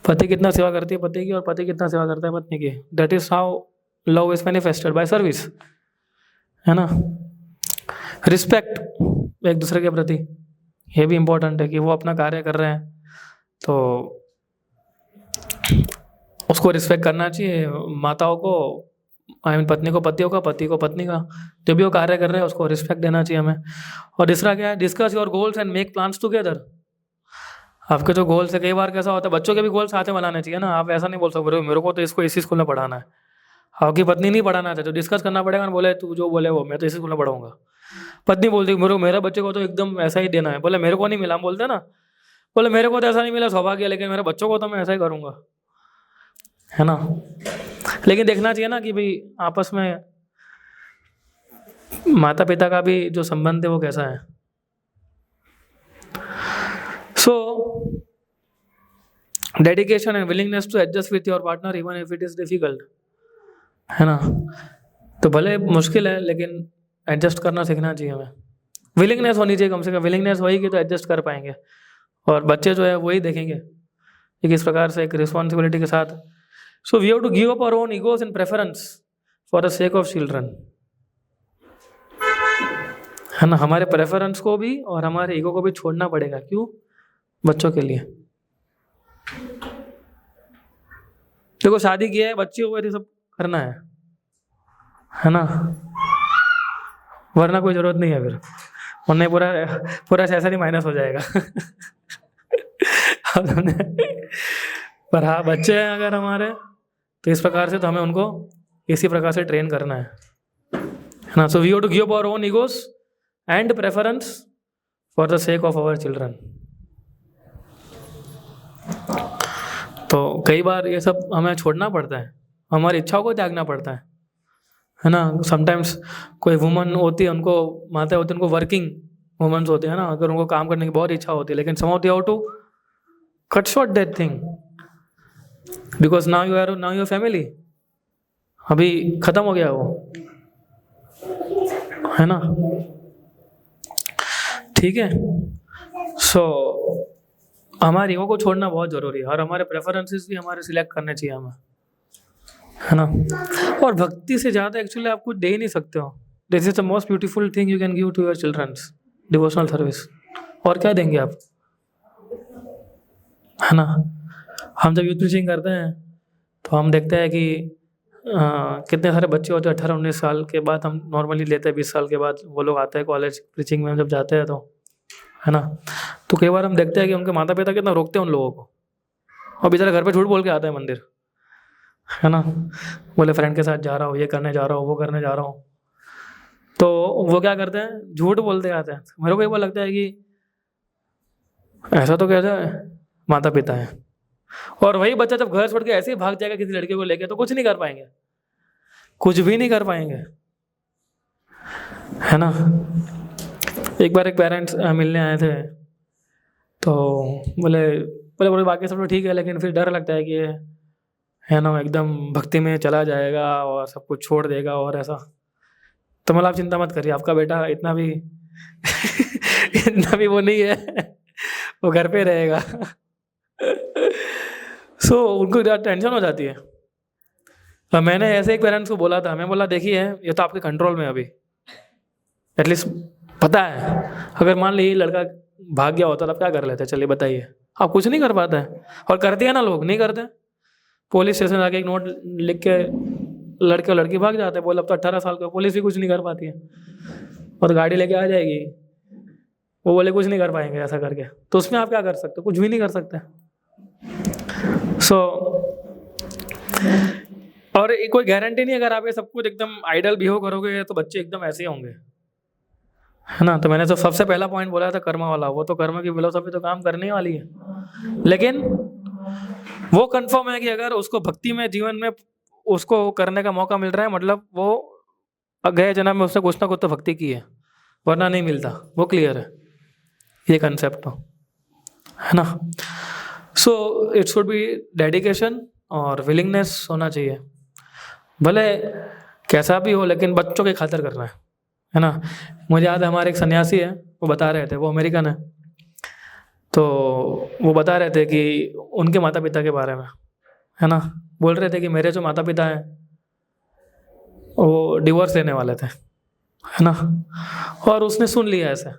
पति कितना सेवा करती है पति की, और पति कितना सेवा करता है पत्नी की। That is how love is manifested bye service, है ना? रिस्पेक्ट एक दूसरे के प्रति, ये भी इम्पोर्टेंट है कि वो अपना कार्य कर रहे हैं तो उसको रिस्पेक्ट करना चाहिए। माताओं को, आई मीन पत्नी को पतियों का, पति को पत्नी का, जो भी वो कार्य कर रहे हैं उसको रिस्पेक्ट देना चाहिए हमें। और दूसरा क्या है, discuss your goals and make plans together. आपके जो गोल्स है, कई बार कैसा होता है बच्चों के भी गोल्स साथ में बनाने चाहिए ना। आप ऐसा नहीं बोल सकते मेरे को तो इसको इसी स्कूल में पढ़ाना है, आपकी पत्नी नहीं पढ़ाना चाहते तो डिस्कस करना पड़ेगा ना। बोले तू जो बोले वो, मैं तो इसी स्कूल में पढ़ाऊंगा। पत्नी बोलती मेरे बच्चे को तो एकदम ऐसा ही देना है। बोले मेरे को नहीं मिला, बोलते ना, बोले मेरे को तो ऐसा नहीं मिला सौभाग्य, लेकिन मेरे बच्चों को तो मैं ऐसा ही करूँगा, है ना? लेकिन देखना चाहिए ना कि भाई आपस में माता पिता का भी जो संबंध है वो कैसा है। So dedication and willingness to adjust with your partner even if it is difficult, है ना? तो भले मुश्किल है लेकिन एडजस्ट करना सीखना चाहिए हमें। विलिंगनेस होनी चाहिए, कम से कम विलिंगनेस होगी तो एडजस्ट कर पाएंगे। और बच्चे जो है वही देखेंगे कि किस प्रकार से एक रिस्पॉन्सिबिलिटी के साथ। So we have to give up our own egos and preference for the sake of children, है ना? हमारे प्रेफरेंस को भी और हमारे ईगो को भी छोड़ना पड़ेगा। क्यों? बच्चों के लिए। देखो शादी की है, बच्चे हुए, तो सब करना है ना? वरना कोई जरूरत नहीं है फिर, वरना पूरा सेशन ही माइनस हो जाएगा। पर हाँ, बच्चे हैं अगर हमारे तो इस प्रकार से तो हमें उनको इसी प्रकार से ट्रेन करना है ना? So we have to give our own egos and preference for the sake of our children. तो कई बार ये सब हमें छोड़ना पड़ता है, हमारी इच्छाओं को त्यागना पड़ता है ना? समटाइम्स कोई वुमन होती है, उनको माता होती है, उनको वर्किंग वुमेन्स होते हैं ना, अगर उनको काम करने की बहुत इच्छा होती है, लेकिन somehow they have to cut short that thing because now you are family, अभी खत्म हो गया वो, है ना, ठीक है। सो हमारे ईगो को छोड़ना बहुत ज़रूरी है और हमारे प्रेफरेंसेस भी हमारे सिलेक्ट करने चाहिए हमें, है ना। और भक्ति से ज़्यादा एक्चुअली आप कुछ दे ही नहीं सकते हो। This is the most beautiful thing you can give to your childrens, devotional service. और क्या देंगे आप, है ना। हम जब यूथ प्रीचिंग करते हैं तो हम देखते हैं कि कितने सारे बच्चे होते हैं 18-19 साल के बाद, हम नॉर्मली लेते हैं 20 साल के बाद वो लोग आते हैं कॉलेज प्रीचिंग में, हम जब जाते हैं तो, है ना। तो कई बार हम देखते हैं कि उनके माता पिता कितना रोकते हैं उन लोगों को, और बेचारा घर पे झूठ बोल के आता है मंदिर, है ना। बोले फ्रेंड के साथ जा रहा हूँ, ये करने जा रहा हूँ, वो करने जा रहा हूँ। तो वो क्या करते हैं, झूठ बोलते आते हैं। मेरे को एक बार लगता है कि ऐसा तो कैसा है, माता पिता है, और वही बच्चा जब घर छोड़ के ऐसे ही भाग जाएगा किसी लड़के को लेके, तो कुछ नहीं कर पाएंगे, कुछ भी नहीं कर पाएंगे, है ना। एक बार एक पेरेंट्स मिलने आए थे, तो बोले बोले बोले बाकी सब तो ठीक है, लेकिन फिर डर लगता है कि ये, है ना, एकदम भक्ति में चला जाएगा और सब कुछ छोड़ देगा और ऐसा। तो मतलब आप चिंता मत करिए, आपका बेटा इतना भी इतना भी वो नहीं है, वो घर पे रहेगा। सो उनको टेंशन हो जाती है। तो मैंने ऐसे एक पेरेंट्स को बोला था, मैं बोला देखिए ये तो आपके कंट्रोल में, अभी एटलीस्ट पता है, अगर मान लीजिए लड़का भाग गया होता तो आप क्या कर लेते, चलिए बताइए। आप कुछ नहीं कर पाते हैं, और करते हैं ना लोग, नहीं करते। पुलिस स्टेशन आके एक नोट लिख के लड़के और लड़की भाग जाते हैं, बोले अब तो 18 साल का, पुलिस भी कुछ नहीं कर पाती है, और गाड़ी लेके आ जाएगी, वो बोले कुछ नहीं कर पाएंगे ऐसा करके। तो उसमें आप क्या कर सकते हो, कुछ भी नहीं कर सकते। सो और कोई गारंटी नहीं, अगर आप ये सब कुछ एकदम आइडल बिहेव करोगे तो बच्चे एकदम ऐसे ही होंगे, है ना। तो मैंने तो सबसे पहला पॉइंट बोला था कर्म वाला, वो तो कर्म की फिलोसफी तो काम करने वाली है, लेकिन वो कंफर्म है कि अगर उसको भक्ति में जीवन में उसको करने का मौका मिल रहा है, मतलब वो गए जन्म में उसने कुछ ना कुछ तो भक्ति की है, वरना नहीं मिलता, वो क्लियर है ये कंसेप्ट तो, है ना। So it should B dedication और विलिंगनेस होना चाहिए, भले कैसा भी हो, लेकिन बच्चों की खातिर करना है ना। मुझे याद है हमारे एक सन्यासी है, वो बता रहे थे, वो अमेरिकन है, तो वो बता रहे थे कि उनके माता पिता के बारे में, है ना। बोल रहे थे कि मेरे जो माता पिता हैं वो डिवोर्स लेने वाले थे, है ना, और उसने सुन लिया ऐसे,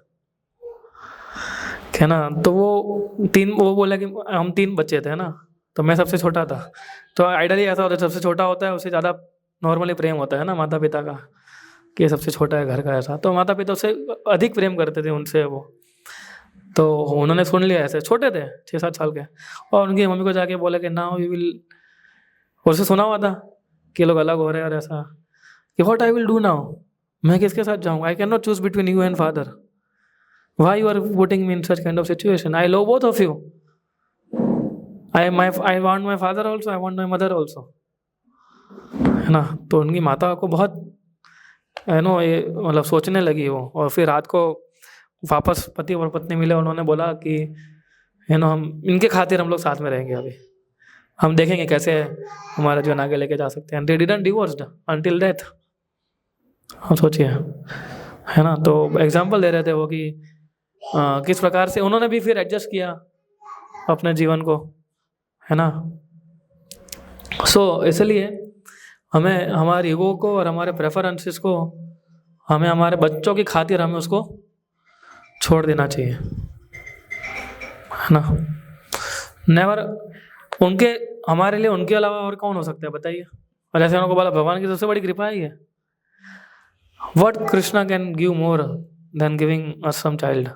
है ना। तो वो बोला कि हम 3 बच्चे थे ना, तो मैं सबसे छोटा था। तो आइडियली ऐसा होता है, सबसे छोटा होता है उससे ज़्यादा नॉर्मली प्रेम होता है ना माता पिता का, कि सबसे छोटा है घर का, ऐसा। तो माता पिता उससे अधिक प्रेम करते थे उनसे वो। तो उन्होंने सुन लिया ऐसे, छोटे थे 6-7 साल के, और उनकी मम्मी को जाके बोला कि नाउ वी विल, उससे सुना हुआ था कि लोग अलग हो रहे हैं और ऐसा, कि what I will do now, मैं किसके साथ जाऊँगा, I cannot choose between you and father, why you are putting me in such kind of situation, I love both of you, I want my father also, I want my mother also, है ना। तो उनकी माता को बहुत है no ये मतलब सोचने लगी वो, और फिर रात को वापस पति और पत्नी मिले, उन्होंने बोला कि है ना, हम इनके खातिर हम लोग साथ में रहेंगे, अभी हम देखेंगे कैसे हमारा जीवन आगे लेके जा सकते हैं। They didn't divorced until death. हम सोचिए, है ना। तो एग्जाम्पल दे रहे थे वो कि किस प्रकार से उन्होंने भी फिर एडजस्ट किया अपने जीवन को, है ना। सो इसलिए हमें हमारे ईगो को और हमारे प्रेफरेंसेस को हमें हमारे बच्चों की खातिर हमें उसको छोड़ देना चाहिए, है ना। नेवर उनके हमारे लिए उनके अलावा और कौन हो सकता है बताइए। और जैसे उनको बोला भगवान की सबसे बड़ी कृपा ही है। What Krishna can give more than giving us some child.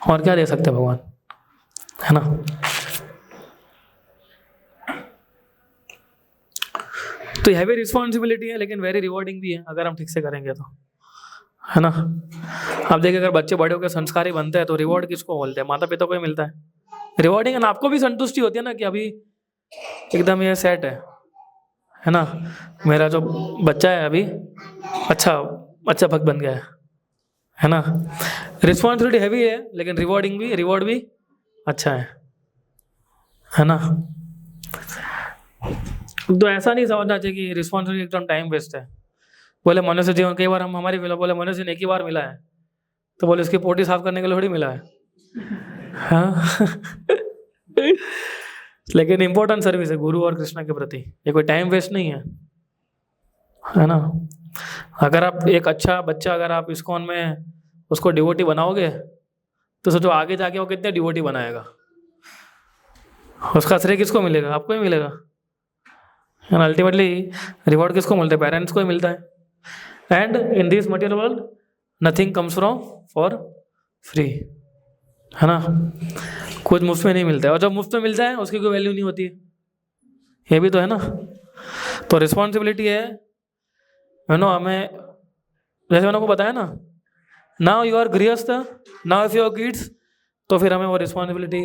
और क्या दे सकते हैं भगवान, है ना। तो हैवी रिस्पॉन्सिबिलिटी है, लेकिन वेरी रिवॉर्डिंग भी है अगर हम ठीक से करेंगे तो, है ना। आप देखिए अगर बच्चे बड़े होकर संस्कारी बनते हैं तो रिवॉर्ड किसको बोलते हैं, माता पिता को ही मिलता है रिवॉर्डिंग, है ना। आपको भी संतुष्टि होती है ना कि अभी एकदम ये सेट है ना, मेरा जो बच्चा है अभी अच्छा भक्त बन गया है ना। रिस्पॉन्सिबिलिटी हैवी है लेकिन रिवॉर्ड भी अच्छा है ना। तो ऐसा नहीं समझना चाहिए कि रिस्पॉन्सिबिलिटी एकदम टाइम वेस्ट है। बोले मनुष्य जीवन, कई बार हम हमारी बोले मनुष्य ने एक ही बार मिला है, तो बोले इसकी पोटी साफ करने के लिए थोड़ी मिला है। हाँ लेकिन इंपॉर्टेंट सर्विस है गुरु और कृष्णा के प्रति, ये कोई टाइम वेस्ट नहीं है ना। अगर आप एक अच्छा बच्चा, अगर आप इस्कॉन में उसको डिवोटी बनाओगे तो सोचो आगे जाके वो कितने डिवोटी बनाएगा, उसका श्रेय किसको मिलेगा? आपको ही मिलेगा। अल्टीमेटली रिवॉर्ड किसको मिलता है? पेरेंट्स को ही मिलता है। And in this material world nothing comes from for free, है ना। कुछ मुफ्त में नहीं मिलता है, और जब मुफ्त में मिलता है उसकी कोई वैल्यू नहीं होती है, ये भी तो है ना। तो रिस्पॉन्सिबिलिटी है ना हमें, जैसे मैंने को बताया ना, now you are grihastha, now if you are kids, तो फिर हमें वो रिस्पॉन्सिबिलिटी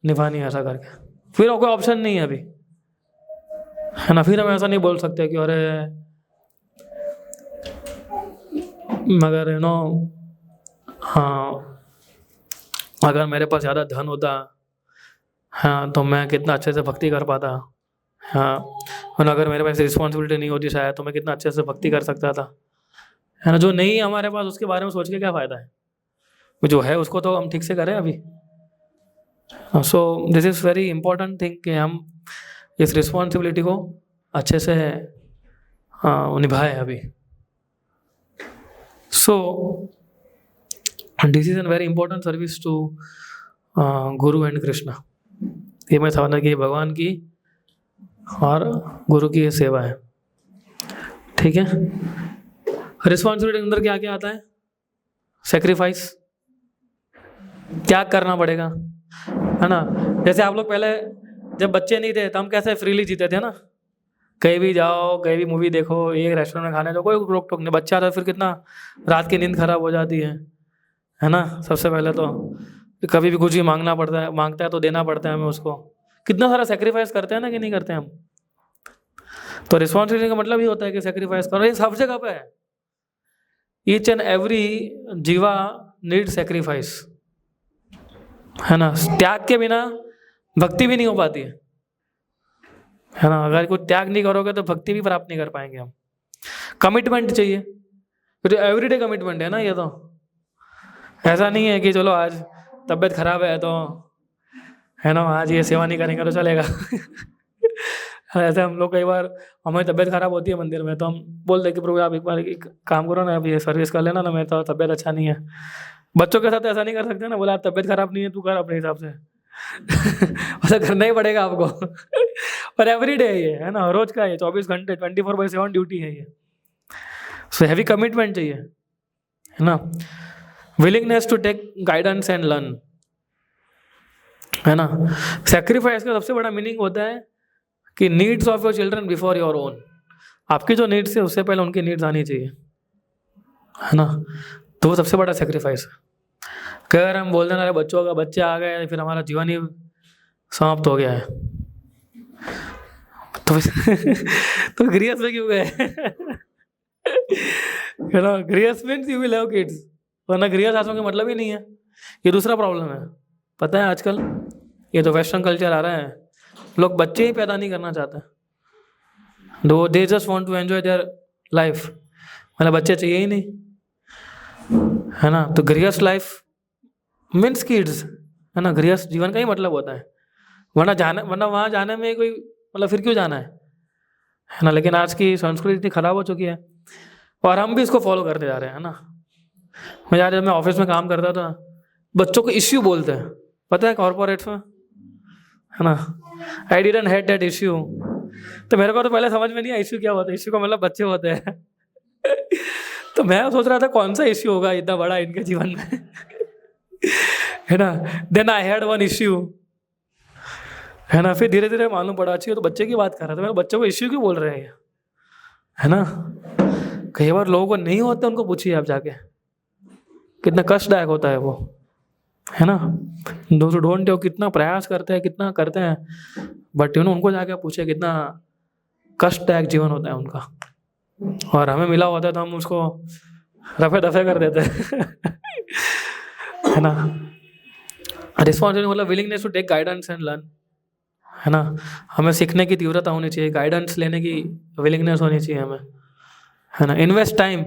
निभानी है ऐसा करके, फिर और कोई ऑप्शन नहीं है अभी, है ना। फिर हम ऐसा नहीं बोल सकते कि अरे मगर हाँ अगर मेरे पास ज़्यादा धन होता, हाँ, तो मैं कितना अच्छे से भक्ति कर पाता, हाँ, और अगर मेरे पास रिस्पॉन्सिबिलिटी नहीं होती शायद तो मैं कितना अच्छे से भक्ति कर सकता था, है ना। जो नहीं है हमारे पास उसके बारे में सोच के क्या फ़ायदा है, जो है उसको तो हम ठीक से करें अभी। So this is very important thing कि हम इस रिस्पॉन्सिबिलिटी को अच्छे से निभाएं अभी। So this is an very important service to guru and Krishna. ये मैं समझना कि भगवान की और गुरु की ये सेवा है, ठीक है। रिस्पॉन्सिबिलिटी के अंदर क्या क्या आता है? सेक्रीफाइस, त्याग करना पड़ेगा, है ना। जैसे आप लोग पहले जब बच्चे नहीं थे तो हम कैसे फ्रीली जीते थे ना, कहीं भी जाओ, कहीं भी मूवी देखो, एक रेस्टोरेंट में खाने जाओ, कोई रोक टोक नहीं। बच्चा था फिर कितना रात की नींद खराब हो जाती है ना। सबसे पहले तो कभी भी कुछ भी मांगता है तो देना पड़ता है हमें उसको। कितना सारा सेक्रीफाइस करते हैं ना, कि नहीं करते हम। तो रिस्पॉन्सिबिलिटी का मतलब ये होता है कि सेक्रीफाइस करो, ये सब जगह पे है। ईच एंड एवरी जीवा नीड सेक्रीफाइस, है ना। त्याग के बिना भक्ति भी नहीं हो पाती है ना। अगर कोई त्याग नहीं करोगे तो भक्ति भी प्राप्त नहीं कर पाएंगे हम। कमिटमेंट चाहिए, तो एवरीडे कमिटमेंट है ना ये। तो ऐसा नहीं है कि चलो आज तबीयत खराब है तो, है ना, आज ये सेवा नहीं करेंगे तो चलेगा। ऐसे हम लोग कई बार, हमारी तबीयत खराब होती है मंदिर में तो हम बोल दे कि प्रभु आप एक बार एक काम करो ना, अब ये सर्विस कर लेना ना, मेरी तो तबीयत अच्छा नहीं है। बच्चों के साथ ऐसा नहीं कर सकते ना, बोला तबीयत खराब नहीं है तू कर अपने हिसाब से। ऐसा करना ही पड़ेगा आपको। पर एवरीडे है ना, रोज का है, 24 घंटे 24/7 ड्यूटी है ये। सो हैवी कमिटमेंट चाहिए, है ना। Willingness to take guidance and learn, है ना। सेक्रीफाइस का सबसे बड़ा मीनिंग होता है कि needs of your children before your own. आपकी जो नीड्स है उससे पहले उनकी नीड्स आनी चाहिए, है ना। तो वो सबसे बड़ा सेक्रीफाइस है। अगर हम बोल देना बच्चों का बच्चे आ गए फिर हमारा जीवन ही समाप्त हो गया है, तो गृहस्थ में क्यों गए? है ना, गृहस्थ means you will have kids, वरना गृहस्थ आश्रम का मतलब ही नहीं है। ये दूसरा प्रॉब्लम है, पता है आजकल ये तो वेस्टर्न कल्चर आ रहा है, लोग बच्चे ही पैदा नहीं करना चाहते। They just want to enjoy their life, मतलब बच्चे चाहिए ही नहीं, है ना। तो गृहस्थ लाइफ मीन्स किड्स, है ना। गृहस्थ जीवन का ही मतलब होता है, वरना वहाँ जाने में कोई मतलब फिर क्यों जाना है ना। लेकिन आज की संस्कृति इतनी खराब हो चुकी है और हम भी इसको फॉलो करते जा रहे हैं, है ना। मैं यार जब मैं ऑफिस में काम करता था, बच्चों को इश्यू बोलते हैं, पता है कॉर्पोरेट्स में, है ना। I didn't had that issue, तो मेरे को तो पहले समझ में नहीं आया इश्यू क्या होता है। इश्यू का मतलब बच्चे होते हैं। तो मैं सोच रहा था कौन सा इश्यू होगा इतना बड़ा इनके जीवन में, है ना। Then I had one issue, है ना। फिर धीरे धीरे मालूम पड़ा अच्छी तो बच्चे की बात कर रहा था। मैंने बच्चों को इश्यू क्यों बोल रहे हैं, है ना। कई बार लोगों को नहीं होता, उनको पूछिए आप जाके, कितना कष्टदायक होता है वो, है ना। दोस्त डोंट नो कितना प्रयास करते हैं, कितना करते हैं, बट उनको जाके पूछे कितना कष्टदायक जीवन होता है उनका। और हमें मिला होता है तो हम उसको रफे दफे कर देते हैं है ना। रिस्पॉन्सिबिलिटी मतलब willingness to take guidance and learn, है ना। हमें सीखने की तीव्रता होनी चाहिए, गाइडेंस लेने की विलिंगनेस होनी चाहिए हमें, है ना। इन्वेस्ट टाइम,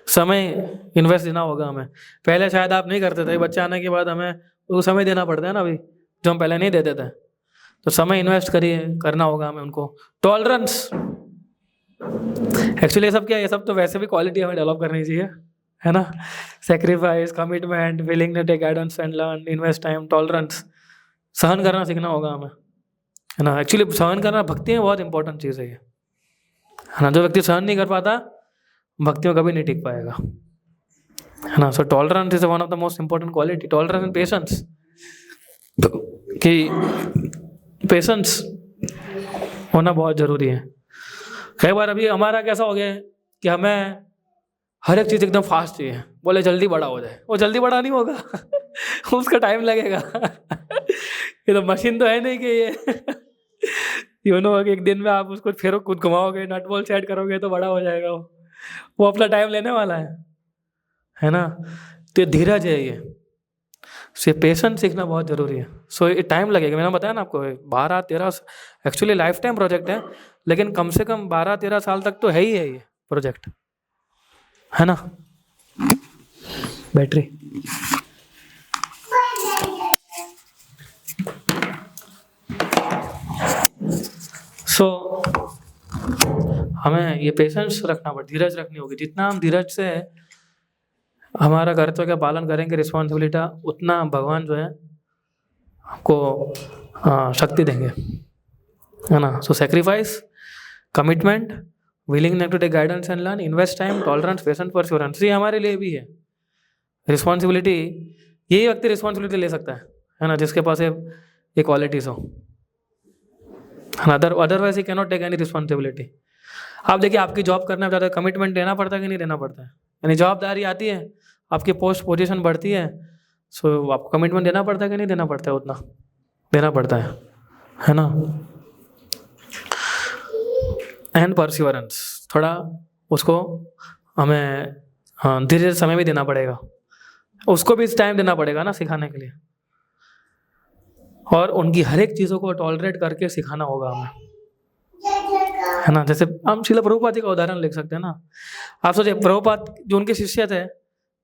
समय इन्वेस्ट देना होगा हमें। पहले शायद आप नहीं करते थे, बच्चे आने के बाद हमें उनको समय देना पड़ता है ना अभी, जो हम पहले नहीं देते थे। तो समय इन्वेस्ट करिए, करना होगा हमें उनको। टॉलरेंस, एक्चुअली ये सब क्या है, ये सब तो वैसे भी क्वालिटी हमें डेवलप करनी चाहिए, है ना। Sacrifice, commitment, willing to take guidance and learn, invest time, tolerance, सहन करना सीखना होगा हमें, है ना। एक्चुअली सहन करना भक्ति में बहुत इंपॉर्टेंट चीज़ है ये, है ना। जो व्यक्ति सहन नहीं कर पाता भक्ति में कभी नहीं टिक पाएगा, है ना। So tolerance is one of the most important quality. Tolerance and patience, कि पेशेंस होना बहुत ज़रूरी है। कई बार अभी हमारा कैसा हो गया है कि हमें हर एक चीज़ एकदम फास्ट चाहिए, बोले जल्दी बड़ा हो जाए, वो जल्दी बड़ा नहीं होगा उसका टाइम लगेगा ये तो मशीन तो है नहीं कि ये यू नो कि एक दिन में आप उसको फेरो खुद घुमाओगे, नट बोल्ट सेट करोगे तो बड़ा हो जाएगा वो अपना टाइम लेने वाला है ना। तो ये धीरज है, ये पेशेंस सीखना बहुत ज़रूरी है। सो ये टाइम लगेगा, मैंने बताया ना आपको 12-13 एक्चुअली लाइफ टाइम प्रोजेक्ट है, लेकिन कम से कम 12-13 साल तक तो है ही है ये प्रोजेक्ट, है ना। बैटरी हमें ये पेशेंस रखना पड़ेगा, धीरज रखनी होगी। जितना हम धीरज से हमारा कर्तव्य का पालन करेंगे, रिस्पॉन्सिबिलिटी, उतना भगवान जो है आपको शक्ति देंगे, है ना। So sacrifice, commitment, willingness to take guidance and learn, invest time, tolerance, patience, perseverance, ये हमारे लिए भी है। रिस्पॉन्सिबिलिटी, यही व्यक्ति रिस्पॉन्सिबिलिटी ले सकता है ना, जिसके पास ये क्वालिटीज हो, otherwise he cannot take any responsibility. आप देखिए, आपकी जॉब करने में ज़्यादा कमिटमेंट देना पड़ता है कि नहीं देना पड़ता है, यानी जवाबदारी आती है, आपकी पोस्ट पोजीशन बढ़ती है, सो आपको कमिटमेंट देना पड़ता है कि नहीं देना पड़ता है, उतना देना पड़ता है ना। एंड परसिवरेंस, थोड़ा उसको हमें धीरे समय भी देना पड़ेगा, उसको भी टाइम देना पड़ेगा ना सिखाने के लिए, और उनकी हर एक चीज़ों को टॉलरेट करके सिखाना होगा हमें, है ना। जैसे हम श्रील प्रभुपाद जी का उदाहरण लिख सकते हैं ना। आप सोचिए, प्रभुपाद जो उनके शिष्य थे,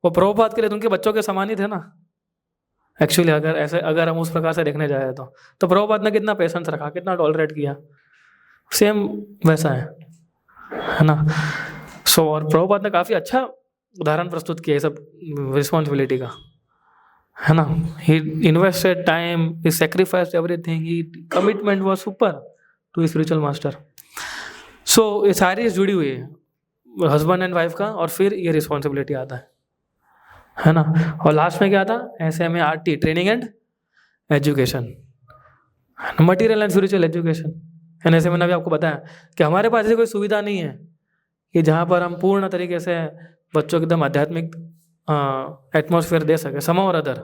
वो प्रभुपाद के लिए उनके बच्चों के समान ही थे ना एक्चुअली। अगर हम उस प्रकार से देखने जाए तो प्रभुपाद ने कितना पेशेंस रखा, कितना टॉलरेट किया, सेम वैसा है ना। सो और प्रभुपाद ने काफ़ी अच्छा उदाहरण प्रस्तुत किया ये सब रिस्पॉन्सिबिलिटी का, है ना। He invested time, he sacrificed everything, he commitment was super to spiritual master. So ये सारी जुड़ी हुई है हस्बैंड एंड वाइफ का, और फिर ये रिस्पॉन्सिबिलिटी आता है ना। और लास्ट में क्या आता, SMART, training and education, material and spiritual education. And ऐसे मैंने अभी आपको बताया कि हमारे पास ऐसी कोई सुविधा नहीं है कि जहाँ पर हम पूर्ण तरीके से बच्चों को एकदम आध्यात्मिक एटमॉस्फेयर दे सके, सम और अदर,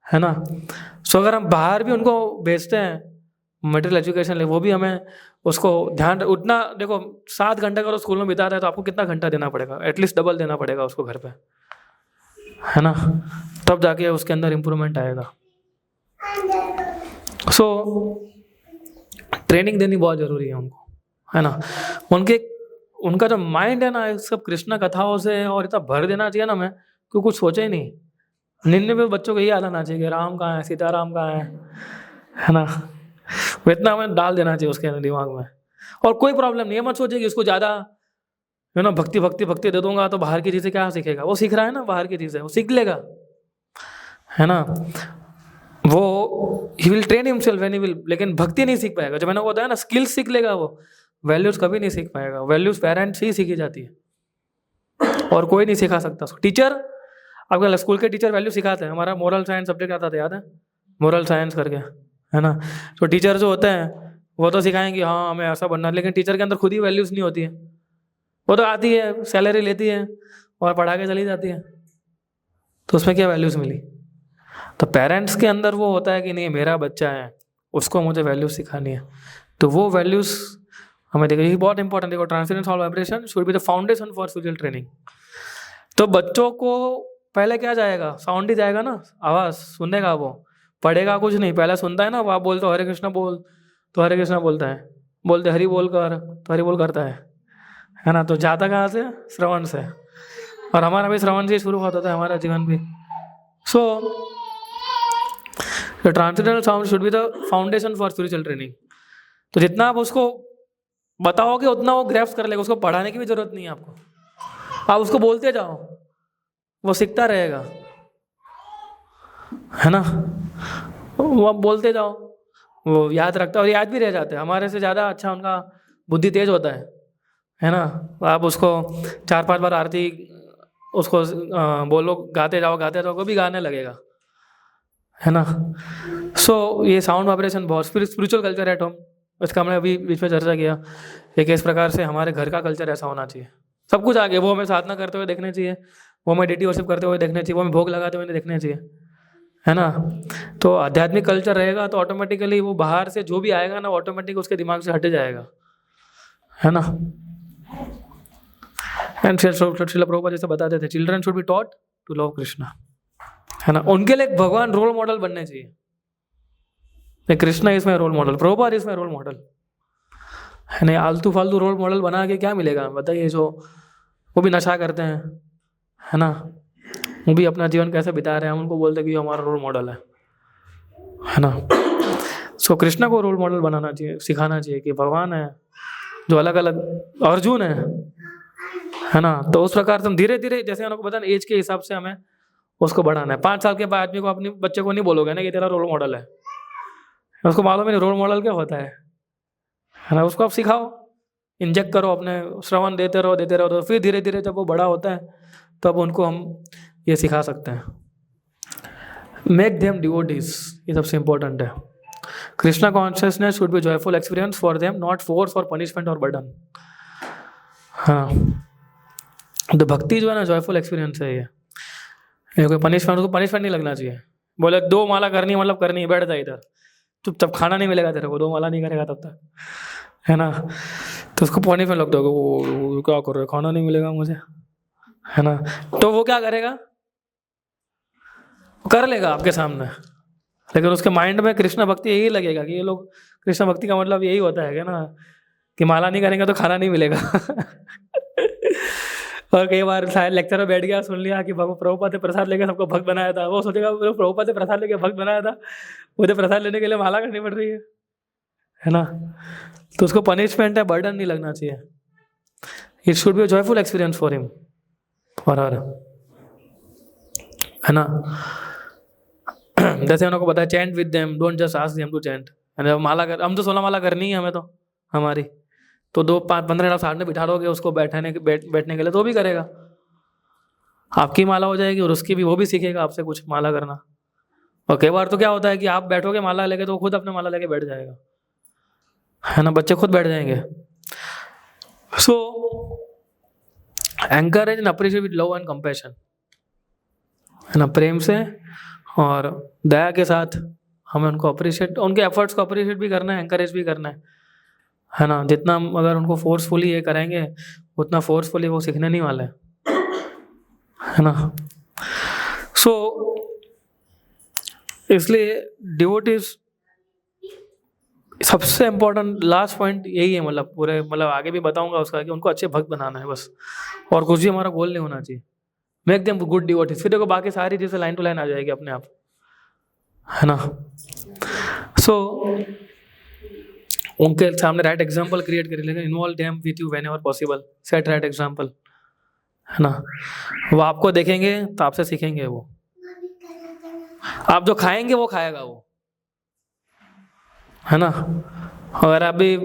है ना। सो अगर हम बाहर भी उनको भेजते हैं मटेरियल एजुकेशन ले, वो भी हमें उसको ध्यान उतना, देखो 7 घंटे अगर स्कूल में बिताता है तो आपको कितना घंटा देना पड़ेगा, एटलीस्ट डबल देना पड़ेगा उसको घर पे, है ना। तब जाके उसके अंदर इम्प्रूवमेंट आएगा। सो ट्रेनिंग देनी बहुत ज़रूरी है उनको, है ना। उनका जो माइंड है ना, इस सब कृष्ण कथाओं से और इतना भर देना चाहिए ना, मैं क्यों कुछ सोचा ही नहीं। 99 बच्चों को यही याद आना चाहिए कि राम कहाँ है, सीताराम कहाँ है ना। वो इतना हमें डाल देना चाहिए उसके दिमाग में। और कोई प्रॉब्लम नहीं है, मत सोचिए कि उसको ज़्यादा है ना भक्ति दे दूंगा तो बाहर की चीज़ें क्या सीखेगा। वो सीख रहा है ना बाहर की चीज़ें, वो सीख लेगा, है ना। वो he will train himself when he will, लेकिन भक्ति नहीं सीख पाएगा। जो मैंने वो बताया ना, स्किल्स सीख लेगा, वो वैल्यूज़ कभी नहीं सीख पाएगा। वैल्यूज़ पेरेंट्स ही सीखी जाती है और कोई नहीं सिखा सकता उसको। टीचर, आपका स्कूल के टीचर वैल्यू सिखाते हैं। हमारा मोरल साइंस सब्जेक्ट आता था, याद है, मोरल साइंस करके, है ना। तो टीचर जो होते हैं वो तो सिखाएंगे हाँ हमें ऐसा बनना, लेकिन टीचर के अंदर खुद ही वैल्यूज़ नहीं होती है। वो तो आती है, सैलरी लेती है और पढ़ा के चली जाती है, तो उसमें क्या वैल्यूज़ मिली। तो पेरेंट्स के अंदर वो होता है कि नहीं, मेरा बच्चा है, उसको मुझे वैल्यूज़ सिखानी है, तो वो वैल्यूज़ हमें देखो, ये बहुत इंपॉर्टेंट। देखो, transcendence all vibration should be the foundation for spiritual training, तो बच्चों को पहले क्या जाएगा, साउंड ही जाएगा ना, आवाज़ सुनेगा, वो पढ़ेगा कुछ नहीं, पहले सुनता है ना, वो आप बोलते हो हरे कृष्णा बोल तो हरे कृष्णा बोलता है, बोलते हरि बोल कर तो हरि बोल करता है ना। तो जाता कहाँ से, श्रवण से, और हमारा भी श्रवण से शुरू होता था हमारा जीवन भी। So the transcendental sound should be the foundation for spiritual training. तो जितना आप उसको बताओगे उतना वो ग्रैप्स कर लेगा, उसको पढ़ाने की भी जरूरत नहीं है आपको, आप उसको बोलते जाओ, वो सीखता रहेगा, है ना। वो आप बोलते जाओ, वो याद रखता है और याद भी रह जाता है, हमारे से ज़्यादा अच्छा उनका बुद्धि तेज होता है ना। आप उसको 4-5 बार आरती उसको बोलो, गाते जाओ, वो भी गाने लगेगा, है ना। सो ये साउंड वाइब्रेशन बहुत स्पिरिचुअल कल्चर एट होम, इसका हमने अभी बीच में चर्चा किया। एक इस प्रकार से हमारे घर का कल्चर ऐसा होना चाहिए, सब कुछ आगे वो हमें साधना करते हुए देखने चाहिए, वो हमें डेटी वर्शिप करते हुए देखने चाहिए, वो हमें भोग लगाते हुए देखने चाहिए, है ना। तो आध्यात्मिक कल्चर रहेगा तो ऑटोमेटिकली वो बाहर से जो भी आएगा ना, ऑटोमेटिक उसके दिमाग से हट जाएगा, है ना। एंड श्रील प्रभुपाद जैसे बताते थे, children should be taught to love Krishna, है ना। उनके लिए एक भगवान रोल मॉडल बनने चाहिए, कृष्णा इसमें रोल मॉडल, प्रभुपाद इसमें रोल मॉडल, है ना। आलतू फालतू रोल मॉडल बना के क्या मिलेगा बताइए, जो वो भी नशा करते हैं, है ना, वो भी अपना जीवन कैसे बिता रहे हैं, हम उनको बोलते हैं कि हमारा रोल मॉडल है ना। सो कृष्णा को रोल मॉडल बनाना चाहिए, सिखाना चाहिए कि भगवान है जो अलग अलग, अर्जुन है ना। तो उस प्रकार से हम धीरे धीरे, जैसे उनको पता है एज के हिसाब से हमें उसको बढ़ाना है। 5 साल के बाद आदमी को, अपने बच्चे को नहीं बोलोगे ना कि तेरा रोल मॉडल है, उसको मालूम है रोल मॉडल क्या होता है ना। उसको आप सिखाओ, इंजेक्ट करो, अपने श्रवण देते रहो, तो फिर धीरे धीरे जब वो बड़ा होता है तब उनको हम ये सिखा सकते हैं। मेक देम डिवोटीज, ये सबसे इंपॉर्टेंट है। Krishna consciousness should be joyful experience for them, not force और पनिशमेंट और बर्डन। हाँ, तो भक्ति जो है ना जॉयफुल एक्सपीरियंस है ये कोई पनिशमेंट, उसको पनिशमेंट नहीं लगना चाहिए। बोले 2 माला करनी है, मतलब करनी है, बैठ जाए इधर चुपचाप, खाना नहीं मिलेगा तेरे को, 2 माला नहीं करेगा तब तक, है ना। तो उसको पनिशमेंट लगता होगा, वो क्या कर रहे हो, खाना नहीं मिलेगा मुझे, है ना। तो वो क्या करेगा, वो कर लेगा आपके सामने, लेकिन उसके माइंड में कृष्ण भक्ति यही लगेगा कि ये लोग, कृष्ण भक्ति का मतलब यही होता है कि ना, कि माला नहीं करेंगे तो खाना नहीं मिलेगा। और कई बार शायद लेक्चर में बैठ गया, सुन लिया कि प्रभुपाद ने प्रसाद लेके सबको भक्त बनाया था, वो सोचेगा प्रभुपाद ने प्रसाद लेके भक्त बनाया था, मुझे प्रसाद लेने के लिए माला करनी पड़ रही है ना। तो उसको पनिशमेंट है, बर्डन नहीं लगना चाहिए। It should be a joyful experience for him, for her, है ना। जैसे उनको पता है, chant with them, don't just ask them to chant. माला कर, हम तो 16 माला करनी है हमें तो हमारी, तो 2-15 साथ में बिठा दोगे उसको बैठने के लिए, तो भी करेगा। आपकी माला हो जाएगी और उसकी भी, वो भी सीखेगा आपसे कुछ माला करना। और कई बार तो क्या होता है कि आप बैठोगे माला लेके तो वो खुद अपने माला लेके बैठ जाएगा, है ना, बच्चे खुद बैठ जाएंगे। So encourage and appreciate with love and compassion, है ना, प्रेम से और दया के साथ हमें उनको अप्रिशिएट, उनके एफर्ट्स को अप्रिशिएट भी करना है, एंकरेज भी करना है ना। जितना हम अगर उनको फोर्सफुली ये करेंगे उतना फोर्सफुली वो सीखने नहीं वाले, है ना। सो इसलिए डिवोटीज सबसे इम्पोर्टेंट लास्ट पॉइंट यही है, मतलब पूरे, मतलब आगे भी बताऊंगा उसका, कि उनको अच्छे भक्त बनाना है बस, और कुछ भी हमारा गोल नहीं होना चाहिए। मेक देम गुड डिवोटीज, फिर देखो बाकी सारी चीज़ें लाइन टू लाइन आ जाएगी अपने आप, है ना। सो उनके सामने राइट एग्जाम्पल क्रिएट कर लेंगे, involve them with you whenever possible, set right example, है ना। वो आपको देखेंगे तो आपसे सीखेंगे, वो आप जो खाएंगे वो खाएगा वो, है ना। अगर आप भी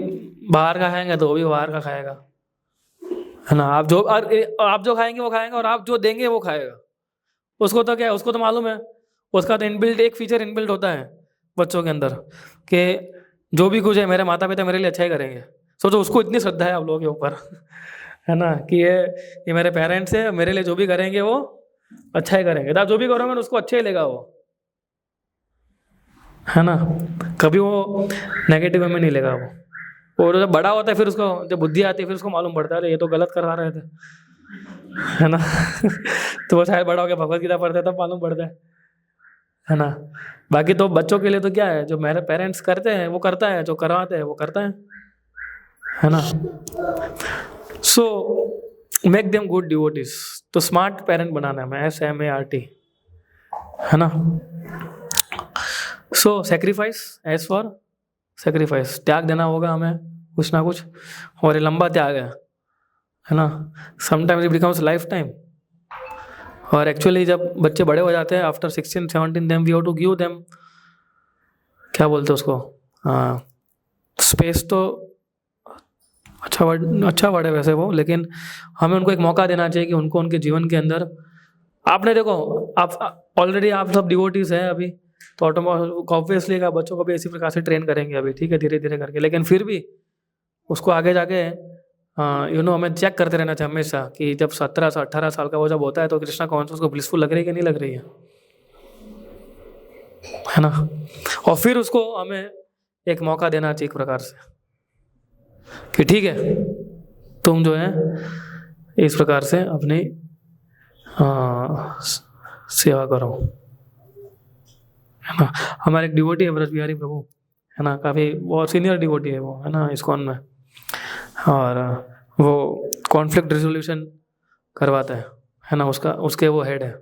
बाहर का खाएंगे तो वो भी बाहर का खाएगा, है ना। आप जो खाएंगे वो खाएंगे, और आप जो देंगे वो खाएगा। उसको तो क्या है, उसको तो मालूम है, उसका तो इनबिल्ट एक फीचर इनबिल्ट होता है बच्चों के अंदर, कि जो भी कुछ है मेरे माता पिता मेरे लिए अच्छा ही करेंगे। सोचो, उसको इतनी श्रद्धा है आप लोगों के ऊपर, है ना, कि ये मेरे पेरेंट्स है, मेरे लिए जो भी करेंगे वो अच्छा ही करेंगे। तो आप जो भी करोगे उसको अच्छा ही लेगा वो, है ना, कभी वो नेगेटिव में नहीं लेगा वो। और जब बड़ा होता है फिर उसको, जब बुद्धि आती है फिर उसको मालूम पड़ता है, अरे ये तो गलत करा रहे थे, है ना। तो वो शायद बड़ा हो गया भगवत गीता पढ़ते तब मालूम पड़ता है ना। बाकी तो बच्चों के लिए तो क्या है, जो मेरे पेरेंट्स करते हैं वो करता है, जो करवाते हैं वो करता है ना। So make them good devotees. तो स्मार्ट पेरेंट बनाना है, हमें SMART, है ना। So sacrifice, as for sacrifice, त्याग देना होगा हमें कुछ ना कुछ, और ये लंबा त्याग है ना। Sometimes it becomes lifetime. और एक्चुअली जब बच्चे बड़े हो जाते हैं after 16-17 them we have to give them, क्या बोलते हैं उसको, स्पेस तो अच्छा वर्ड है वैसे वो, लेकिन हमें उनको एक मौका देना चाहिए कि उनको उनके जीवन के अंदर, आपने देखो आप ऑलरेडी आप सब डिवोटीज हैं अभी, तो ऑब्वियसली आप बच्चों को भी इसी प्रकार से ट्रेन करेंगे अभी, ठीक है, धीरे धीरे करके। लेकिन फिर भी उसको आगे जाके हमें चेक करते रहना चाहिए हमेशा कि जब 17 से 18 साल का वो जब होता है तो कृष्णा कॉन्शियस उसको ब्लिसफुल लग रही है कि नहीं लग रही है ना। और फिर उसको हमें एक मौका देना चाहिए एक प्रकार से कि ठीक है तुम जो है इस प्रकार से अपनी सेवा करो, है ना। हमारे एक डिवोटी है व्रज बिहारी प्रभु, है ना, काफ़ी बहुत सीनियर डिवोटी है वो, है ना, इस्कॉन में, और वो कॉन्फ्लिक्ट रिजोल्यूशन करवाता है ना, उसके वो हेड है।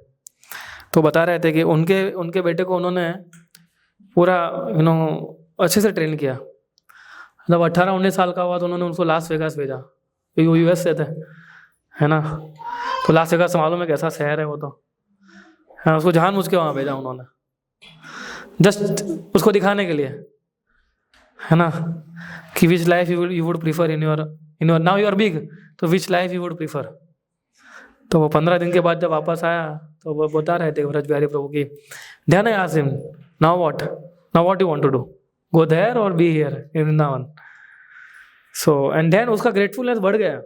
तो बता रहे थे कि उनके बेटे को उन्होंने पूरा अच्छे से ट्रेन किया। जब 18-19 साल का हुआ तो उन्होंने उसको लास वेगास भेजा, क्योंकि वो US से थे, है ना। तो लास वेगास मालूम है कैसा शहर है वो, तो है, उसको जानबूझ के वहाँ भेजा उन्होंने, जस्ट उसको दिखाने के लिए, है ना, कि which life you would prefer in your now you are big, तो which life you would prefer. तो वो 15 दिन के बाद जब वापस आया तो वो बता रहे थे व्रज बिहारी प्रभु की, then I asked him now what you want to do, go there और be here in Vrindavan. So and then उसका ग्रेटफुलनेस बढ़ गया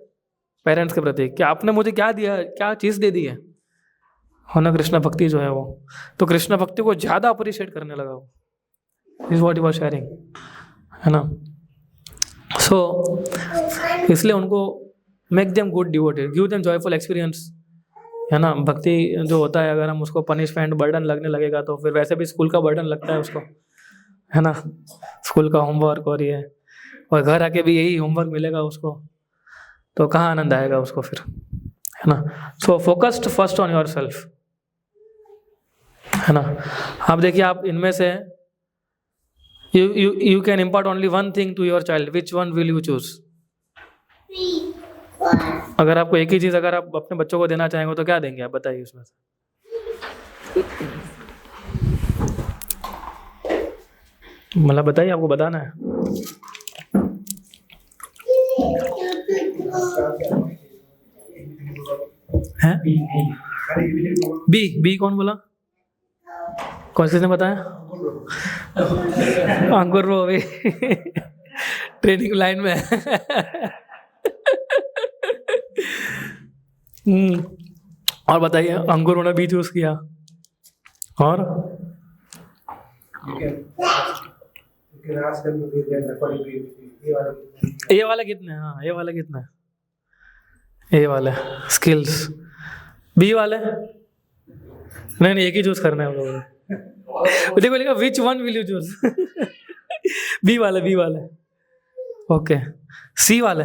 पेरेंट्स के प्रति कि आपने मुझे क्या दिया, क्या चीज़ दे दी है ना, कृष्ण भक्ति जो है वो। तो कृष्ण भक्ति को ज़्यादा अप्रिशिएट करने लगा वो, is what you are sharing, है ना। सो इसलिए उनको make them good devoted, give them joyful experience, है ना। भक्ति जो होता है अगर हम उसको पनिशमेंट बर्डन लगने लगेगा तो फिर वैसे भी स्कूल का बर्डन लगता है उसको, है ना, स्कूल का होमवर्क और ये, और घर आके भी यही होमवर्क मिलेगा उसको, तो कहाँ आनंद आएगा उसको फिर, है ना। So focused first on your self, है ना। आप देखिए, आप इनमें से you can impart only one thing to your child, which one will you choose? अगर आपको एक ही चीज अगर आप अपने बच्चों को देना चाहेंगे तो क्या देंगे आप, बताइए उसमें से। मतलब बताइए, आपको बताना है। हैं? बी कौन बोला, कौन किसने बताया? अंकुर वो अभी ट्रेनिंग लाइन में और बताइए, अंकुर ने बी चूज किया, और ये वाला कितने, हाँ ये वाला कितना है, ये वाले स्किल्स, बी वाले नहीं एक ही चूज करना है हम लोगों ने। देखो लिखा which one will you choose, B वाले ओके, सी वाले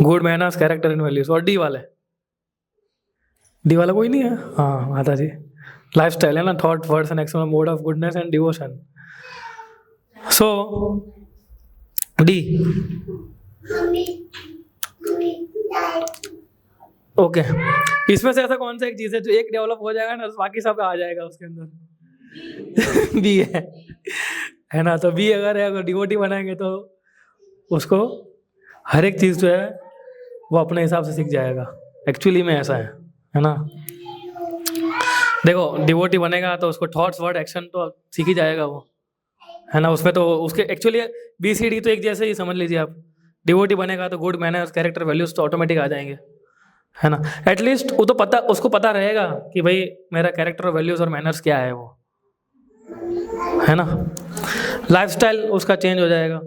good manners character in values, और डी वाला कोई नहीं है, हाँ माता जी लाइफस्टाइल है ना, thought words and action mode of goodness and devotion. So D okay, इसमें से ऐसा कौन सा एक चीज है जो एक डेवलप हो जाएगा ना बाकी सब आ जाएगा उसके अंदर? बी है ना। तो बी अगर है, अगर डिवोटी बनाएंगे तो उसको हर एक चीज जो है वो अपने हिसाब से सीख जाएगा। एक्चुअली में ऐसा है ना। देखो डिवोटी बनेगा तो उसको थॉट्स वर्ड एक्शन तो सीख ही जाएगा वो, है ना। उसमें तो उसके एक्चुअली BCD तो एक जैसे ही समझ लीजिए आप। डिवोटी बनेगा तो गुड मैनर्स कैरेक्टर वैल्यूज तो ऑटोमेटिक आ जाएंगे, है ना। एटलीस्ट वो तो पता, उसको पता रहेगा कि भाई मेरा कैरेक्टर वैल्यूज और मैनर्स क्या है वो, है ना। लाइफस्टाइल उसका चेंज हो जाएगा।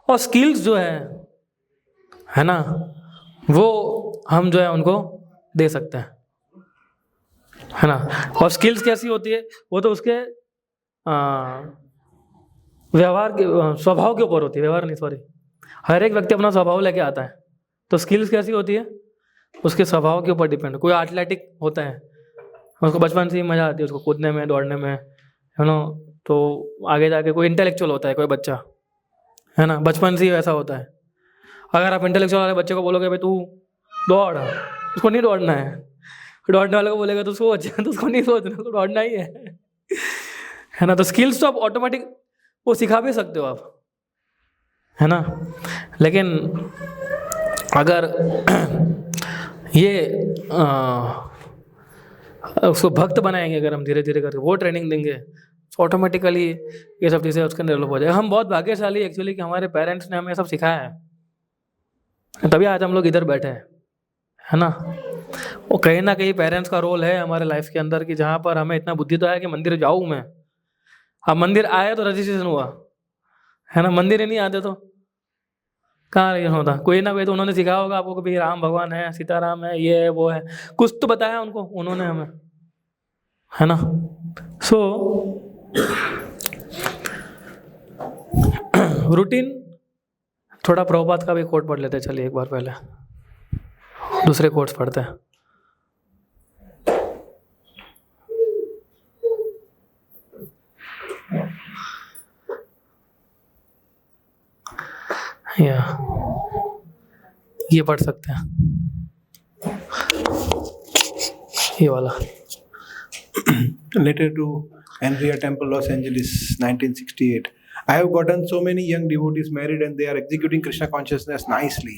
और स्किल्स जो है ना, वो हम जो है उनको दे सकते हैं, है ना। और स्किल्स कैसी होती है, वो तो उसके व्यवहार के स्वभाव के ऊपर होती है, व्यवहार नहीं सॉरी, हर एक व्यक्ति अपना स्वभाव लेके आता है। तो स्किल्स कैसी होती है, उसके स्वभाव के ऊपर डिपेंड। कोई एथलेटिक होता है, उसको बचपन से ही मजा आती है उसको कूदने में, दौड़ने में, है ना। तो आगे जाके कोई इंटेलेक्चुअल होता है कोई बच्चा, है ना, बचपन से ही वैसा होता है। अगर आप इंटेलेक्चुअल वाले बच्चे को बोलोगे भाई तू दौड़, उसको नहीं दौड़ना है। दौड़ने वाले को बोलेगा तो सोच, तो उसको नहीं सोचना, उसको दौड़ना ही है ना। तो स्किल्स तो आप ऑटोमेटिक वो सिखा भी सकते हो आप, है ना। लेकिन अगर ये उसको भक्त बनाएंगे, अगर हम धीरे धीरे करके वो ट्रेनिंग देंगे, तो ऑटोमेटिकली ये सब चीज़ें उसके अंदर डेवलप हो जाएगा। हम बहुत भाग्यशाली एक्चुअली कि हमारे पेरेंट्स ने हमें सब सिखाया है, तभी आज हम लोग इधर बैठे हैं, है ना। वो कहीं ना कहीं पेरेंट्स का रोल है हमारे लाइफ के अंदर, कि जहाँ पर हमें इतना बुद्धि तो है कि मंदिर जाऊँ मैं। अब मंदिर आए तो रजिस्ट्रेशन हुआ, है ना। मंदिर ही नहीं आते तो कहाँ रजिस्ट्रेशन होता। कोई ना कोई तो उन्होंने सिखाया होगा आपको कि भाई राम भगवान है, सीताराम है, ये है वो है, कुछ तो बताया उनको उन्होंने हमें, है ना। सो रूटीन, थोड़ा प्रभुपाद का भी कोट पढ़ लेते हैं, चलिए एक बार पहले दूसरे कोट्स पढ़ते हैं। या ये पढ़ सकते हैं, ये वाला। Letter to Andrea Temple, Los Angeles, 1968. I have gotten so many young devotees married and they are executing Krishna consciousness nicely.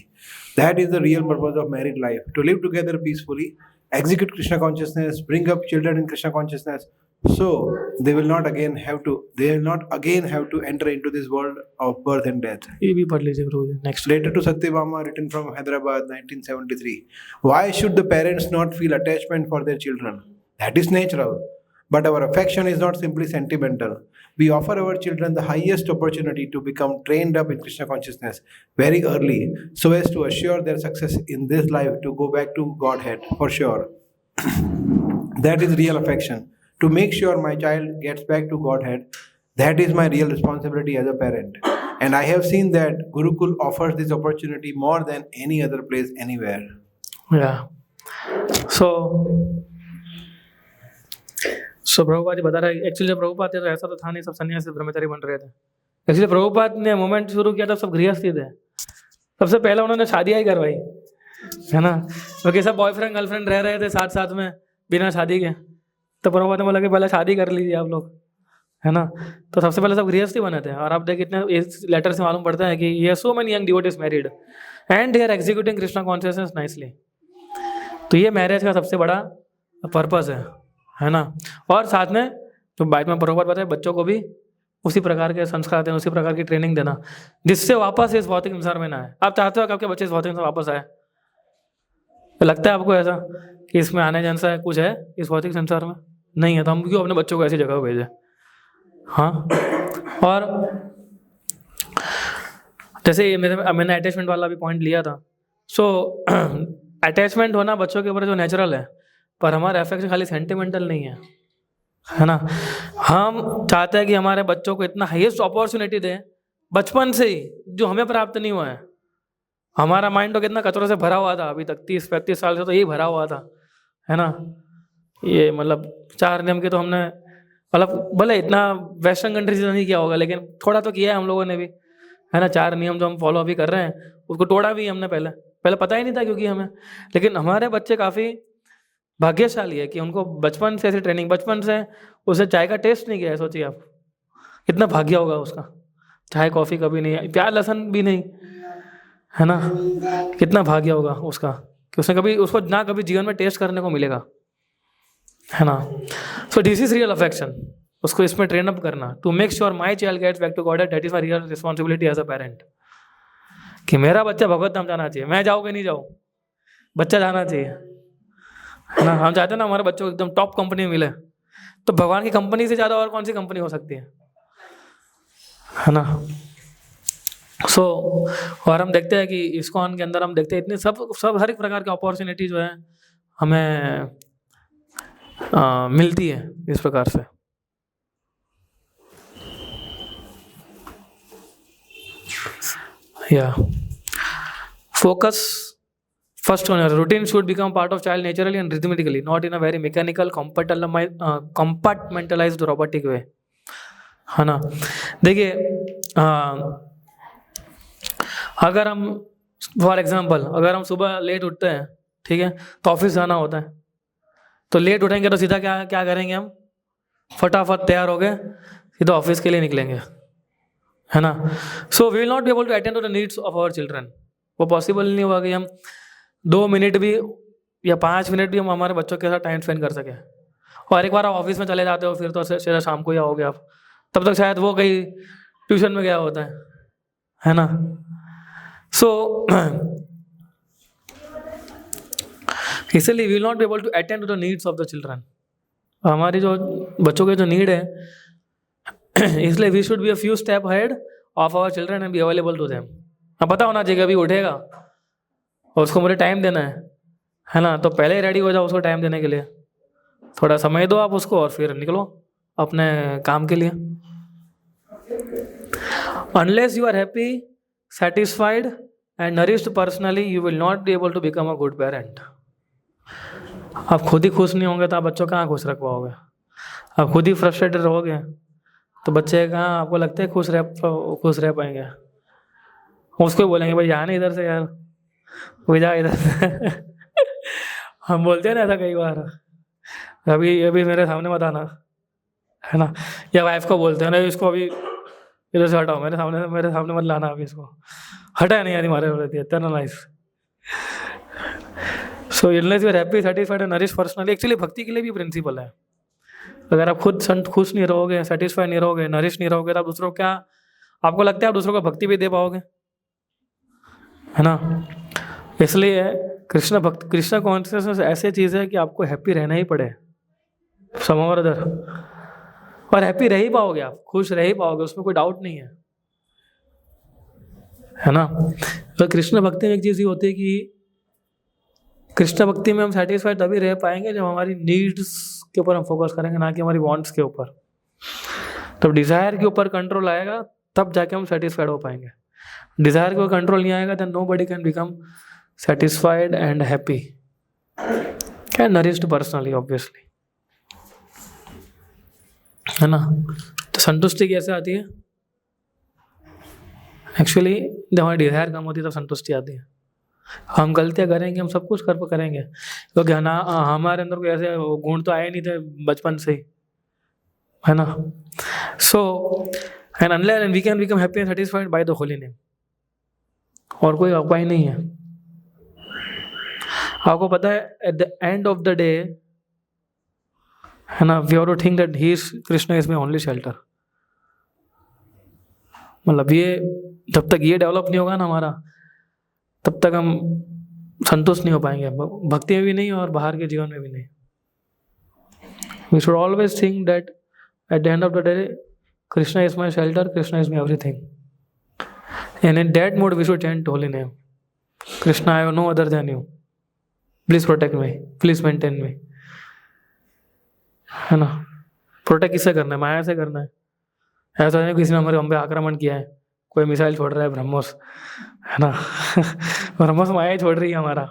That is the real purpose of married life, to live together peacefully, execute Krishna consciousness, bring up children in Krishna consciousness, so they will not again have to enter into this world of birth and death. ये भी पढ़ लीजिए प्रभु जी। Next. Letter to Satyabhama, written from Hyderabad, 1973. Why should the parents not feel attachment for their children? That is natural. But our affection is not simply sentimental. We offer our children the highest opportunity to become trained up in Krishna consciousness very early, so as to assure their success in this life to go back to Godhead for sure. That is real affection. To make sure my child gets back to Godhead, that is my real responsibility as a parent. And I have seen that Gurukul offers this opportunity more than any other place anywhere. या सो प्रभुपाद जी बता रहे हैं, actually जब प्रभुपाद थे तो ऐसा तो था नहीं, सब सन्यासी ब्रह्मचारी बन रहे थे। एक्चुअली प्रभुपाद ने मूवमेंट शुरू किया था, सब गृहस्थी थे। सबसे पहले उन्होंने शादियाँ ही करवाई, है ना, क्योंकि सब बॉयफ्रेंड गर्लफ्रेंड रह रहे थे साथ साथ में बिना शादी के। तो प्रभुपाद ने बोला कि पहले शादी कर लीजिए आप लोग, है ना। तो सबसे पहले सब गृहस्थी बने थे। और आप देखिए इतने इस लेटर से मालूम पड़ता है कि ये so many young devotees married and they are executing Krishna consciousness nicely. तो ये मैरिज का सबसे बड़ा पर्पस है ना। और साथ में जो बाद में प्रभुपाद बताए, बच्चों को भी उसी प्रकार के संस्कार देना, उसी प्रकार की ट्रेनिंग देना, जिससे वापस इस भौतिक संसार में ना आए। आप चाहते हो कि आपके बच्चे इस भौतिक संसार वापस आए? तो लगता है आपको ऐसा कि इसमें आने जैसा है कुछ है इस भौतिक संसार में? नहीं है। तो हम क्यों अपने बच्चों को ऐसी जगह भेजें? हाँ। और जैसे मैंने अटैचमेंट वाला भी पॉइंट लिया था। सो अटैचमेंट होना बच्चों के ऊपर जो नेचुरल है, पर हमारा अफेक्शन खाली सेंटिमेंटल नहीं है ना। हम चाहते हैं कि हमारे बच्चों को इतना हाईएस्ट अपॉर्चुनिटी दें बचपन से ही, जो हमें प्राप्त नहीं हुआ है। हमारा माइंड तो कितना कचरों से भरा हुआ था, अभी तक 30-35 साल से तो यही भरा हुआ था, है ना। ये मतलब 4 नियम के तो हमने मतलब भले इतना वेस्टर्न कंट्री से नहीं किया होगा, लेकिन थोड़ा तो किया है हम लोगों ने भी, है ना। 4 नियम जो हम फॉलो अभी कर रहे हैं, उसको तोड़ा भी हमने पहले पता ही नहीं था क्योंकि हमें। लेकिन हमारे बच्चे काफ़ी भाग्यशाली है कि उनको बचपन से ऐसी ट्रेनिंग, बचपन से उसे चाय का टेस्ट नहीं किया है। सोचिए आप कितना भाग्य होगा उसका। चाय कॉफ़ी कभी नहीं, प्याज लहसुन भी नहीं, है ना। कितना भाग्य होगा उसका कि उसने कभी उसको ना कभी जीवन में टेस्ट करने को मिलेगा, है ना। So this is real affection. उसको इसमें ट्रेन अप करना to make sure my child gets back to God, that is my real responsibility as a parent. कि मेरा बच्चा भगवत धाम जाना चाहिए, मैं जाऊँ कि नहीं जाऊँ, बच्चा जाना चाहिए, है ना। हम चाहते हैं ना हमारे बच्चों को एकदम टॉप कंपनी मिले। तो भगवान की कंपनी से ज़्यादा और कौन सी कंपनी हो सकती है ना। सो और हम देखते हैं कि इस्कॉन के अंदर हम देखते हैं इतने सब हर एक प्रकार की अपॉर्चुनिटी जो है हमें मिलती है इस प्रकार से। या focus first one, routine should become part of child naturally and rhythmically, not in a very mechanical compartmentalized robotic way, है ना। देखिए अगर हम फॉर एग्जांपल अगर हम सुबह लेट उठते हैं, ठीक है, तो ऑफिस जाना होता है, तो लेट उठेंगे तो सीधा क्या क्या करेंगे, हम फटाफट तैयार हो गए सीधा ऑफिस के लिए निकलेंगे, है ना। So we will not be able to attend to the needs of our children. वो पॉसिबल नहीं होगा कि हम 2 मिनट भी या 5 मिनट भी हम हमारे बच्चों के साथ टाइम स्पेंड कर सकें। और एक बार आप ऑफिस में चले जाते हो फिर तो सीधा शाम को ही आओगे आप, तब तक शायद वो कहीं ट्यूशन में गया होता है ना। सो इसलिए we will not be able to attend to the needs of the children. हमारी जो बच्चों के जो नीड है, इसलिए we should be a few step head of our children and be available to them. अब पता होना चाहिए अभी उठेगा और उसको मुझे टाइम देना है ना, तो पहले ही रेडी हो जाओ उसको टाइम देने के लिए, थोड़ा समय दो आप उसको और फिर निकलो अपने काम के लिए। Unless you are happy, satisfied and nourished personally, you will not be able to become a good parent. आप खुद ही खुश नहीं होंगे तो आप बच्चों कहाँ खुश रख पाओगे। आप खुद ही फ्रस्ट्रेटेड रहोगे तो बच्चे कहाँ आपको लगता है खुश रह पाएंगे। उसको ही बोलेंगे भाई जाने इधर से यार, कोई जा इधर से। हम बोलते हैं ना ऐसा कई बार, अभी मेरे सामने मत आना, है ना। या वाइफ को बोलते हैं ना इसको अभी इधर से हटाओ, मेरे सामने मत लाना, अभी इसको हटाया नहीं यार हमारे रहती है इतना nice. So unless you are happy, satisfied and nourish personally. Actually भक्ति के लिए भी प्रिंसिपल है, अगर आप खुद खुश नहीं रहोगे, सेटिस्फाइड नहीं रहोगे, नरिश नहीं रहोगे, तो आप दूसरों को क्या, आपको लगता है आप दूसरों को भक्ति भी दे पाओगे, है ना। इसलिए कृष्ण कॉन्शियसनेस ऐसी चीज़ है कि आपको हैप्पी रहना ही पड़े समोवर अदर, और हैप्पी रह ही पाओगे, आप खुश रह ही पाओगे, उसमें कोई डाउट नहीं है ना। तो कृष्ण भक्ति में एक चीज़ ये होती है कि कृष्ण भक्ति में हम सेटिस्फाइड तभी रह पाएंगे जब हमारी नीड्स के ऊपर हम फोकस करेंगे, ना कि हमारी वांट्स के ऊपर। तब डिज़ायर के ऊपर कंट्रोल आएगा, तब जाके हम सेटिस्फाइड हो पाएंगे। डिज़ायर के ऊपर कंट्रोल नहीं आएगा then nobody can become satisfied and happy and nourished personally, obviously, है ना। तो संतुष्टि कैसे आती है? एक्चुअली जब हमारी डिज़ायर कम होती है तब संतुष्टि आती है। हम गलतियाँ करेंगे, हम सब कुछ करेंगे, क्योंकि हमारे अंदर कोई ऐसे गुण तो आए नहीं थे बचपन से ही, है ना। So and unless and we can become happy and satisfied by the holy name, और कोई उपाय नहीं है। आपको पता है at the end of the day, है ना, we have to think that he is Krishna is my only shelter. मतलब ये जब तक ये डेवलप नहीं होगा ना हमारा, तब तक हम संतुष्ट नहीं हो पाएंगे, भक्ति में भी नहीं और बाहर के जीवन में भी नहीं। We should always think that at the end of the day Krishna is my shelter, Krishna is my everything, and in that mode we should chant holy name, Krishna I have no other than you, please protect me, please maintain me, है ना। Protect किससे करना है? माया से करना है। ऐसा नहीं किसी ने हमारे हम पे आक्रमण किया है, कोई मिसाइल छोड़ रहा है ब्रह्मोस, है ना। ब्रह्मोस माया ही छोड़ रही है हमारा,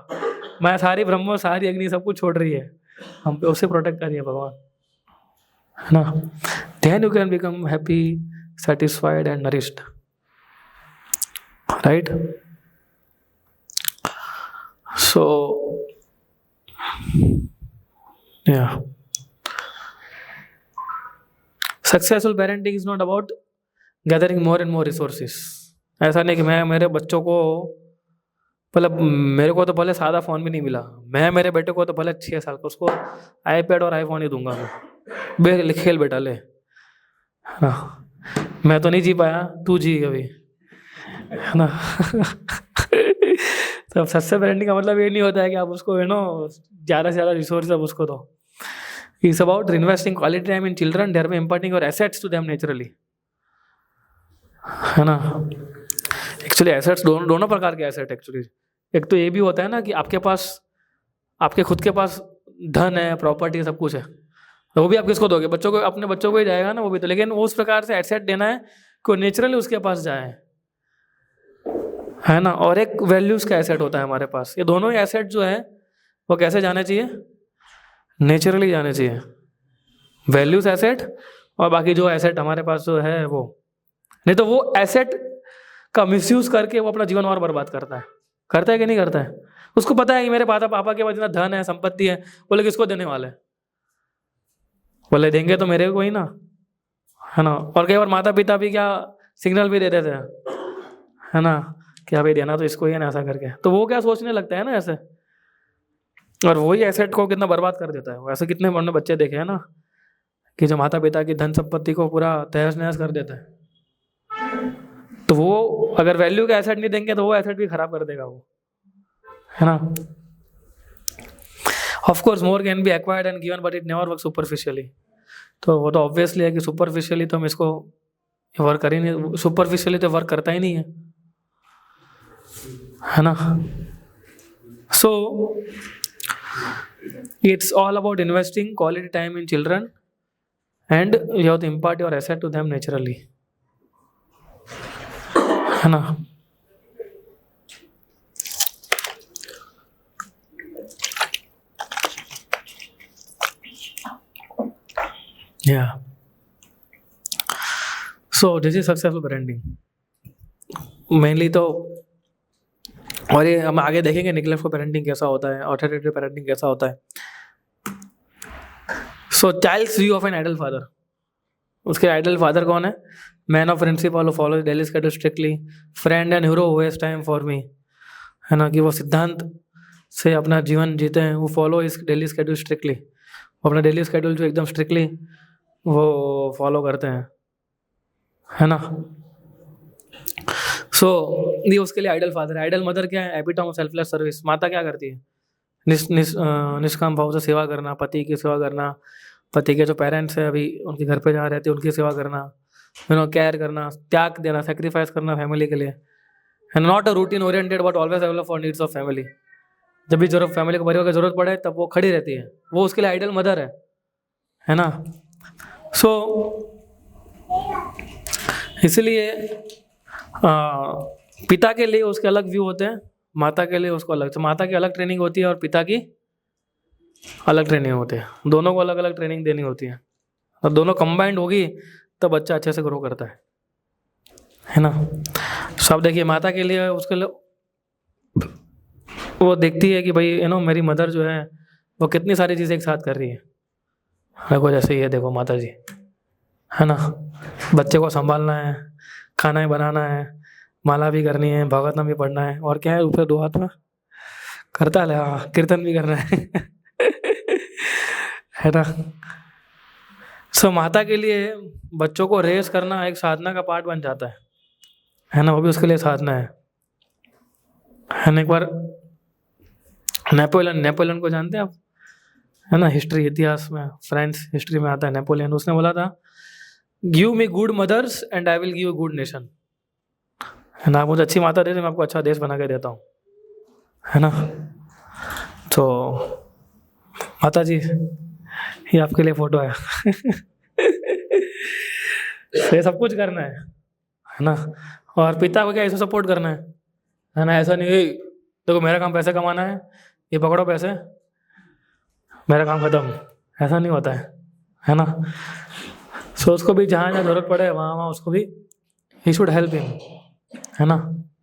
माया सारी ब्रह्मोस सारी अग्नि सब कुछ छोड़ रही है, हम पे उससे प्रोटेक्ट कर रही है भगवान, है ना। Then you can become happy, satisfied and nourished, right. So yeah successful parenting is not about gathering more and more resources. ऐसा नहीं कि मैं मेरे बच्चों को मेरे को तो भले सादा फ़ोन भी नहीं मिला, मैं मेरे बेटे को तो भले 6 साल का उसको आईपैड और आईफोन ही दूंगा मैं, खेल बेटा ले, हाँ। मैं तो नहीं जी पाया, तू जी कभी, है ना। तो सक्सेस पेरेंटिंग का मतलब ये नहीं होता है कि आप उसको ज़्यादा से ज़्यादा रिसोर्स आप उसको दो। It's about investing quality time in children, thereby imparting your assets to them naturally, है ना। एक्चुअली एसेट्स दोनों प्रकार के एसेट एक्चुअली। एक तो ये भी होता है ना कि आपके पास, आपके खुद के पास धन है, प्रॉपर्टी, सब कुछ है, तो वो भी आप किसको दोगे? बच्चों को, अपने बच्चों को ही जाएगा ना वो भी तो। लेकिन उस प्रकार से एसेट देना है कि नेचुरली उसके पास जाए, है ना। और एक वैल्यूज का एसेट होता है हमारे पास। ये दोनों ही एसेट जो है वो कैसे जाने चाहिए? नेचुरली जाने चाहिए। वैल्यूज एसेट और बाकी जो एसेट हमारे पास जो है वो। नहीं तो वो एसेट का मिसयूज करके वो अपना जीवन और बर्बाद करता है कि नहीं करता है? उसको पता है कि मेरे पापा के पास इतना धन है, संपत्ति है, बोले किसको देने वाले? बोले देंगे तो मेरे को ही ना, है ना। और कई बार माता पिता भी क्या सिग्नल भी दे देते हैं, है ना, क्या भाई देना तो इसको ही है ना, ऐसा करके। तो वो क्या सोचने लगता है ना ऐसे, और वही एसेट को कितना बर्बाद कर देता है। ऐसे कितने हमने बच्चे देखे हैं ना कि जो माता पिता की धन संपत्ति को पूरा तहस नहस कर देता है। तो वो अगर वैल्यू का एसेट नहीं देंगे तो वो एसेट भी खराब कर देगा वो, है ना। Of course more can be acquired and given but it never work superficially. तो वो तो ऑब्वियसली है कि सुपरफिशियली तो हम इसको वर्क कर ही नहीं, सुपरफिशियली तो वर्क करता ही नहीं है ना। So it's all about investing quality time in children and you have to impart your asset to them naturally, है ना। Yeah. So this is successful parenting. Mainly तो, और ये हम आगे देखेंगे निग्लेक्टफुल पेरेंटिंग कैसा होता है, ऑथोरिटेटिव पेरेंटिंग कैसा होता है। So child's view of an ideal father. उसके आइडल फादर कौन है? Man of principle, follow daily schedule strictly, friend and hero who has time for me, है ना। कि वो सिद्धांत से अपना जीवन जीते हैं, वो फॉलो इस डेली स्केड्यूल स्ट्रिक्टली, वो अपना डेली स्केड्यूल जो एकदम स्ट्रिक्टली वो फॉलो करते हैं, है ना। सो ये उसके लिए आइडल फादर है। आइडल मदर क्या है? Epitome of selfless service. माता क्या करती है? निष्काम भाव से सेवा करना, पति की सेवा करना, पति के जो पेरेंट्स हैं अभी उनके घर पे जहाँ रहते हैं उनकी सेवा करना, केयर करना, त्याग देना, सेक्रीफाइस करना फैमिली के लिए, and not a routine oriented but always available for needs of family. जब भी जरूरत, फैमिली को परिवार की जरूरत पड़े तब वो खड़ी रहती है, वो उसके लिए आइडल मदर है ना। सो इसलिए पिता के लिए उसके अलग व्यू होते हैं, माता के लिए उसको अलग। तो माता की अलग ट्रेनिंग होती है और पिता की अलग ट्रेनिंग होती है। दोनों को अलग अलग ट्रेनिंग देनी होती है, और दोनों कंबाइंड होगी तब बच्चा अच्छे से ग्रो करता है ना। सब देखिए, माता के लिए उसके लिए वो देखती है कि भाई मेरी मदर जो है वो कितनी सारी चीज़ें एक साथ कर रही है। देखो जैसे ये देखो माता जी, है ना, बच्चे को संभालना है, खाना ही बनाना है, माला भी करनी है, भगवतनाम भी पढ़ना है, और क्या है ऊपर दो हाथ में करता है, हाँ कीर्तन भी करना है ना। सो माता के लिए बच्चों को रेस करना एक साधना का पार्ट बन जाता है ना। वो भी उसके लिए साधना है ना। एक बार नेपोलियन को जानते हैं आप, है ना, हिस्ट्री, इतिहास में, फ्रेंच हिस्ट्री में आता है नेपोलियन। उसने बोला था, give me good mothers and I will give good nation, है ना। आप मुझे अच्छी माता दे दो, मैं आपको अच्छा देश बना के देता हूँ, है ना। तो माता जी ये आपके लिए फोटो है ये सब कुछ करना है ना। और पिता को क्या ऐसे सपोर्ट करना है ना। ऐसा नहीं देखो मेरा काम पैसे कमाना है, ये पकड़ो पैसे, मेरा काम खत्म, ऐसा नहीं होता है ना। सो उसको भी जहाँ जहाँ जरूरत पड़े वहाँ उसको भी ही शुड हेल्प हिम, है ना।